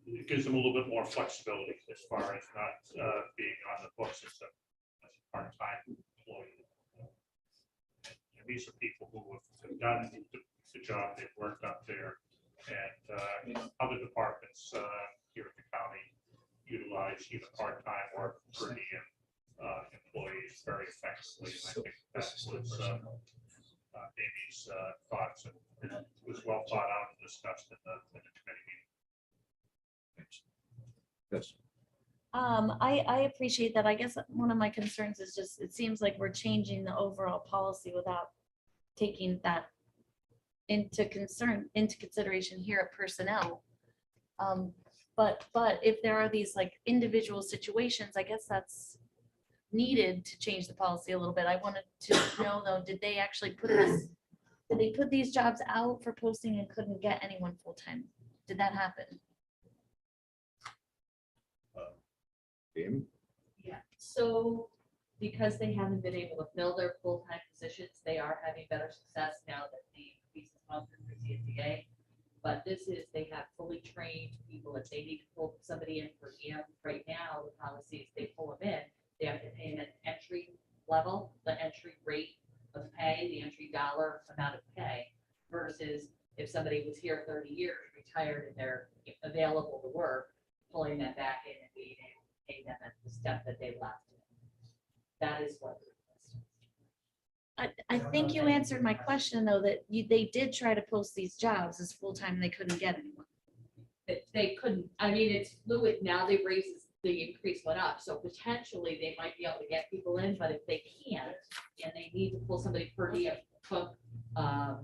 N: it gives them a little bit more flexibility as far as not being on the books as a part-time employee. And these are people who have done the job, they've worked up there, and other departments here at the county utilize either part-time or per diem employees very effectively. And I think that was Amy's thoughts, and it was well thought out and discussed in the committee meeting.
D: Yes.
H: I appreciate that. I guess one of my concerns is just, it seems like we're changing the overall policy without taking that into consideration here at personnel. But if there are these like individual situations, I guess that's needed to change the policy a little bit. I wanted to know though, did they actually put this, did they put these jobs out for posting and couldn't get anyone full-time? Did that happen?
D: Amy?
O: Yeah, so because they haven't been able to fill their full-time positions, they are having better success now that the increase is on through CSEA. But this is, they have fully trained people. If they need to pull somebody in for EM right now, the policy is they pull them in, they have to pay an entry level, the entry rate of pay, the entry dollar amount of pay, versus if somebody was here 30 years, retired, and they're available to work, pulling them back in and being able to pay them at the step that they left. That is what.
H: I think you answered my question though, that they did try to post these jobs as full-time and they couldn't get anyone.
O: They couldn't, I mean, it's fluid now, they raised, the increase went up, so potentially they might be able to get people in, but if they can't, and they need to pull somebody per diem, cook, an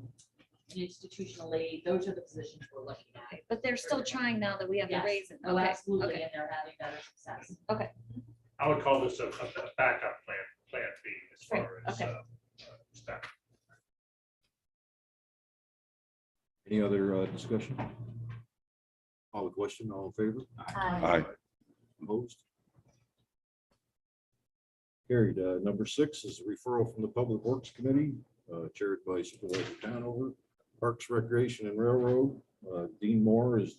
O: institutional aid, those are the positions we're looking at.
H: But they're still trying now that we have the
O: Yes.
H: raise.
O: Oh,
H: Okay,
O: absolutely,
H: okay.
O: and they're having better success.
H: Okay.
N: I would call this a backup plan B as far as
H: Okay.
D: Any other discussion? Call the question, all in favor?
E: Aye.
D: Opposed? Carried. Number 6 is a referral from the Public Works Committee, chaired by Supervisor Conover. Parks, Recreation and Railroad, Dean Moore is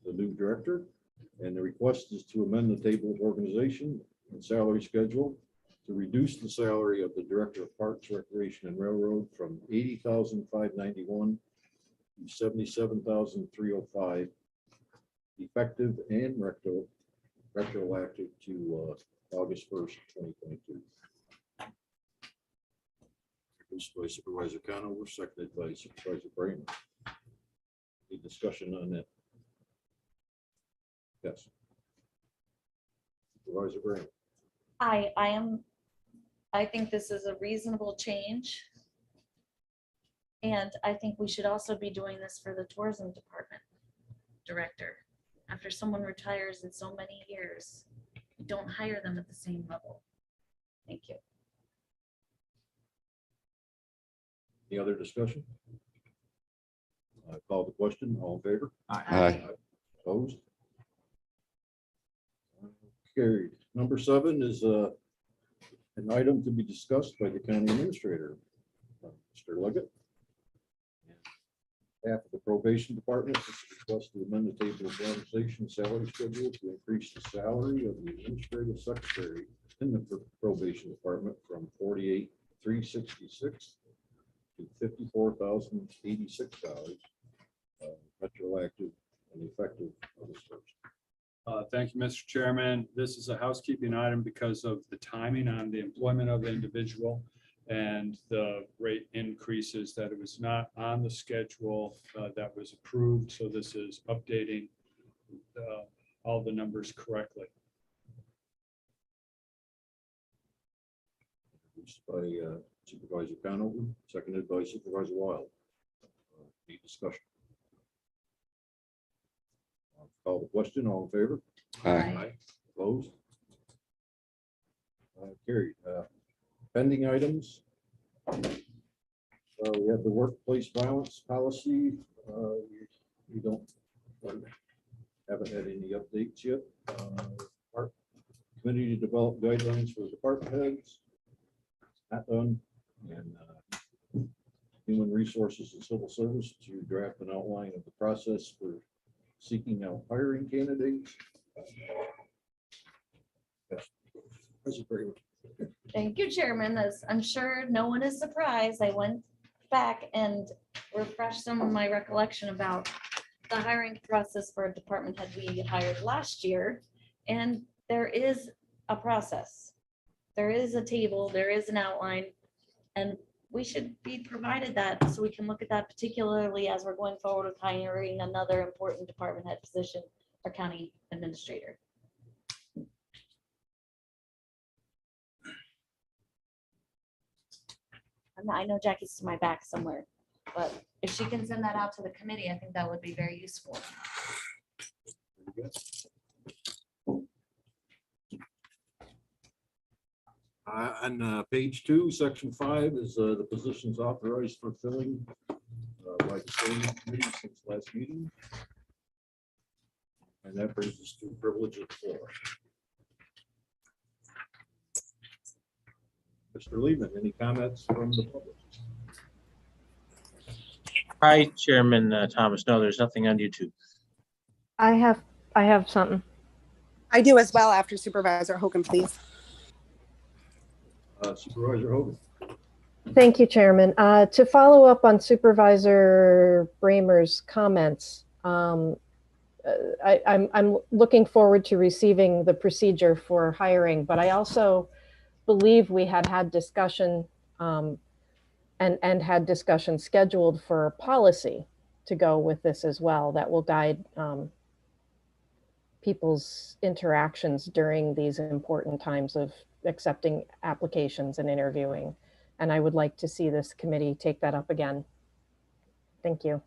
D: the new director. And the request is to amend the table of organization and salary schedule to reduce the salary of the Director of Parks, Recreation and Railroad from $80,591 to $77,305, effective and retroactive to August 1st, 2022. Introduced by Supervisor Conover, seconded by Supervisor Bramer. Any discussion on that? Yes. Supervisor Bramer.
H: I think this is a reasonable change. And I think we should also be doing this for the tourism department director. After someone retires in so many years, we don't hire them at the same level. Thank you.
D: Any other discussion? Call the question. All in favor?
E: Aye.
D: Opposed? Carried. Number 7 is an item to be discussed by the county administrator, Mr. Leggett. Half of the probation department is request to amend the table of organization salary schedule to increase the salary of the administrative secretary in the probation department from $48,366 to $54,086, retroactive and effective August 1st.
G: Thank you, Mr. Chairman. This is a housekeeping item because of the timing on the employment of the individual and the rate increases that it was not on the schedule that was approved. So this is updating all the numbers correctly.
D: Introduced by Supervisor Conover, seconded by Supervisor Wild. Any discussion? Call the question. All in favor?
E: Aye.
D: Opposed? Carried. Pending items. We have the workplace violence policy. We haven't had any updates yet. Our committee to develop guidelines for department heads. Not done. And human resources and civil service to draft an outline of the process for seeking out hiring candidates.
H: Thank you, Chairman. As I'm sure no one is surprised, I went back and refreshed some of my recollection about the hiring process for a department head we hired last year. And there is a process. There is a table, there is an outline, and we should be provided that so we can look at that, particularly as we're going forward with hiring another important department head position, our county administrator. I know Jackie's to my back somewhere, but if she can send that out to the committee, I think that would be very useful.
D: On page 2, section 5 is the positions authorized for filling by the same committee since last meeting. And that brings us to privilege of the floor. Mr. Lehman, any comments from the public?
P: Hi, Chairman Thomas. No, there's nothing on YouTube.
Q: I have something.
R: I do as well after Supervisor Hogan, please.
D: Supervisor Hogan.
Q: Thank you, Chairman. To follow up on Supervisor Bramer's comments, I'm looking forward to receiving the procedure for hiring, but I also believe we had discussion and had discussion scheduled for policy to go with this as well that will guide people's interactions during these important times of accepting applications and interviewing. And I would like to see this committee take that up again. Thank you.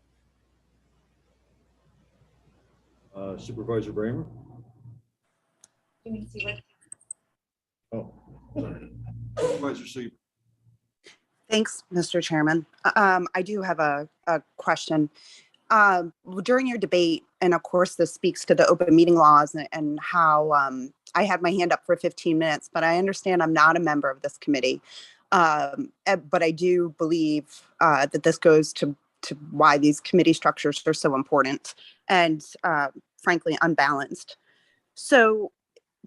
D: Supervisor Bramer.
H: You need to see what.
D: Oh, sorry. Supervisor Seaver.
R: Thanks, Mr. Chairman. I do have a question. During your debate, and of course, this speaks to the open meeting laws and how I had my hand up for 15 minutes, but I understand I'm not a member of this committee. But I do believe that this goes to why these committee structures are so important and frankly unbalanced. So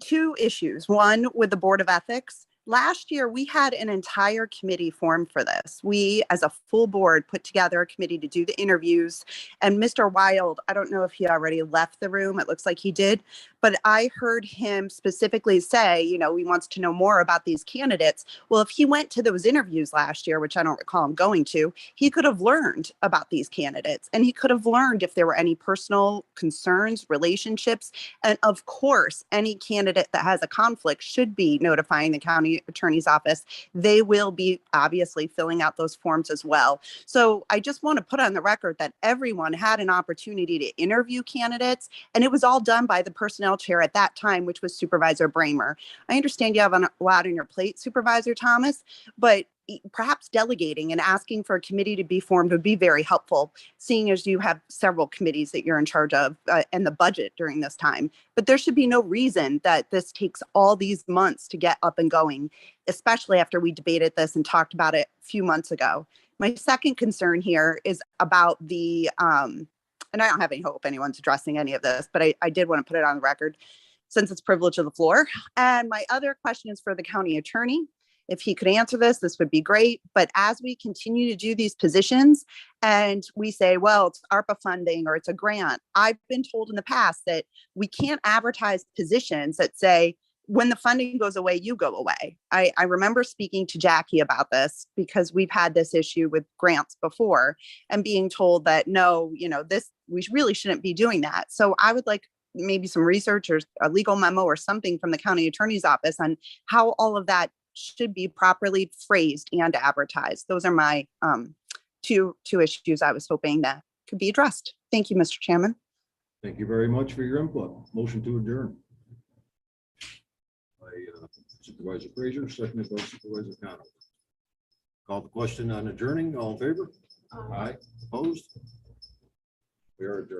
R: 2 issues. One with the Board of Ethics. Last year, we had an entire committee formed for this. We, as a full board, put together a committee to do the interviews. And Mr. Wild, I don't know if he already left the room. It looks like he did. But I heard him specifically say, you know, he wants to know more about these candidates. Well, if he went to those interviews last year, which I don't recall him going to, he could have learned about these candidates. And he could have learned if there were any personal concerns, relationships. And of course, any candidate that has a conflict should be notifying the county attorney's office. They will be obviously filling out those forms as well. So I just want to put on the record that everyone had an opportunity to interview candidates, and it was all done by the personnel chair at that time, which was Supervisor Bramer. I understand you have a lot on your plate, Supervisor Thomas, but perhaps delegating and asking for a committee to be formed would be very helpful, seeing as you have several committees that you're in charge of and the budget during this time. But there should be no reason that this takes all these months to get up and going, especially after we debated this and talked about it a few months ago. My second concern here is about the, and I don't have any hope anyone's addressing any of this, but I did want to put it on the record since it's privilege of the floor. And my other question is for the county attorney. If he could answer this, this would be great. But as we continue to do these positions and we say, well, it's ARPA funding or it's a grant, I've been told in the past that we can't advertise positions that say, when the funding goes away, you go away. I remember speaking to Jackie about this because we've had this issue with grants before and being told that, no, you know, this, we really shouldn't be doing that. So I would like maybe some research or a legal memo or something from the county attorney's office on how all of that should be properly phrased and advertised. Those are my two issues I was hoping that could be addressed. Thank you, Mr. Chairman.
D: Thank you very much for your input. Motion to adjourn. By Supervisor Frazier, seconded by Supervisor Connell. Call the question on adjourning. All in favor? Aye. Opposed? We are adjourned.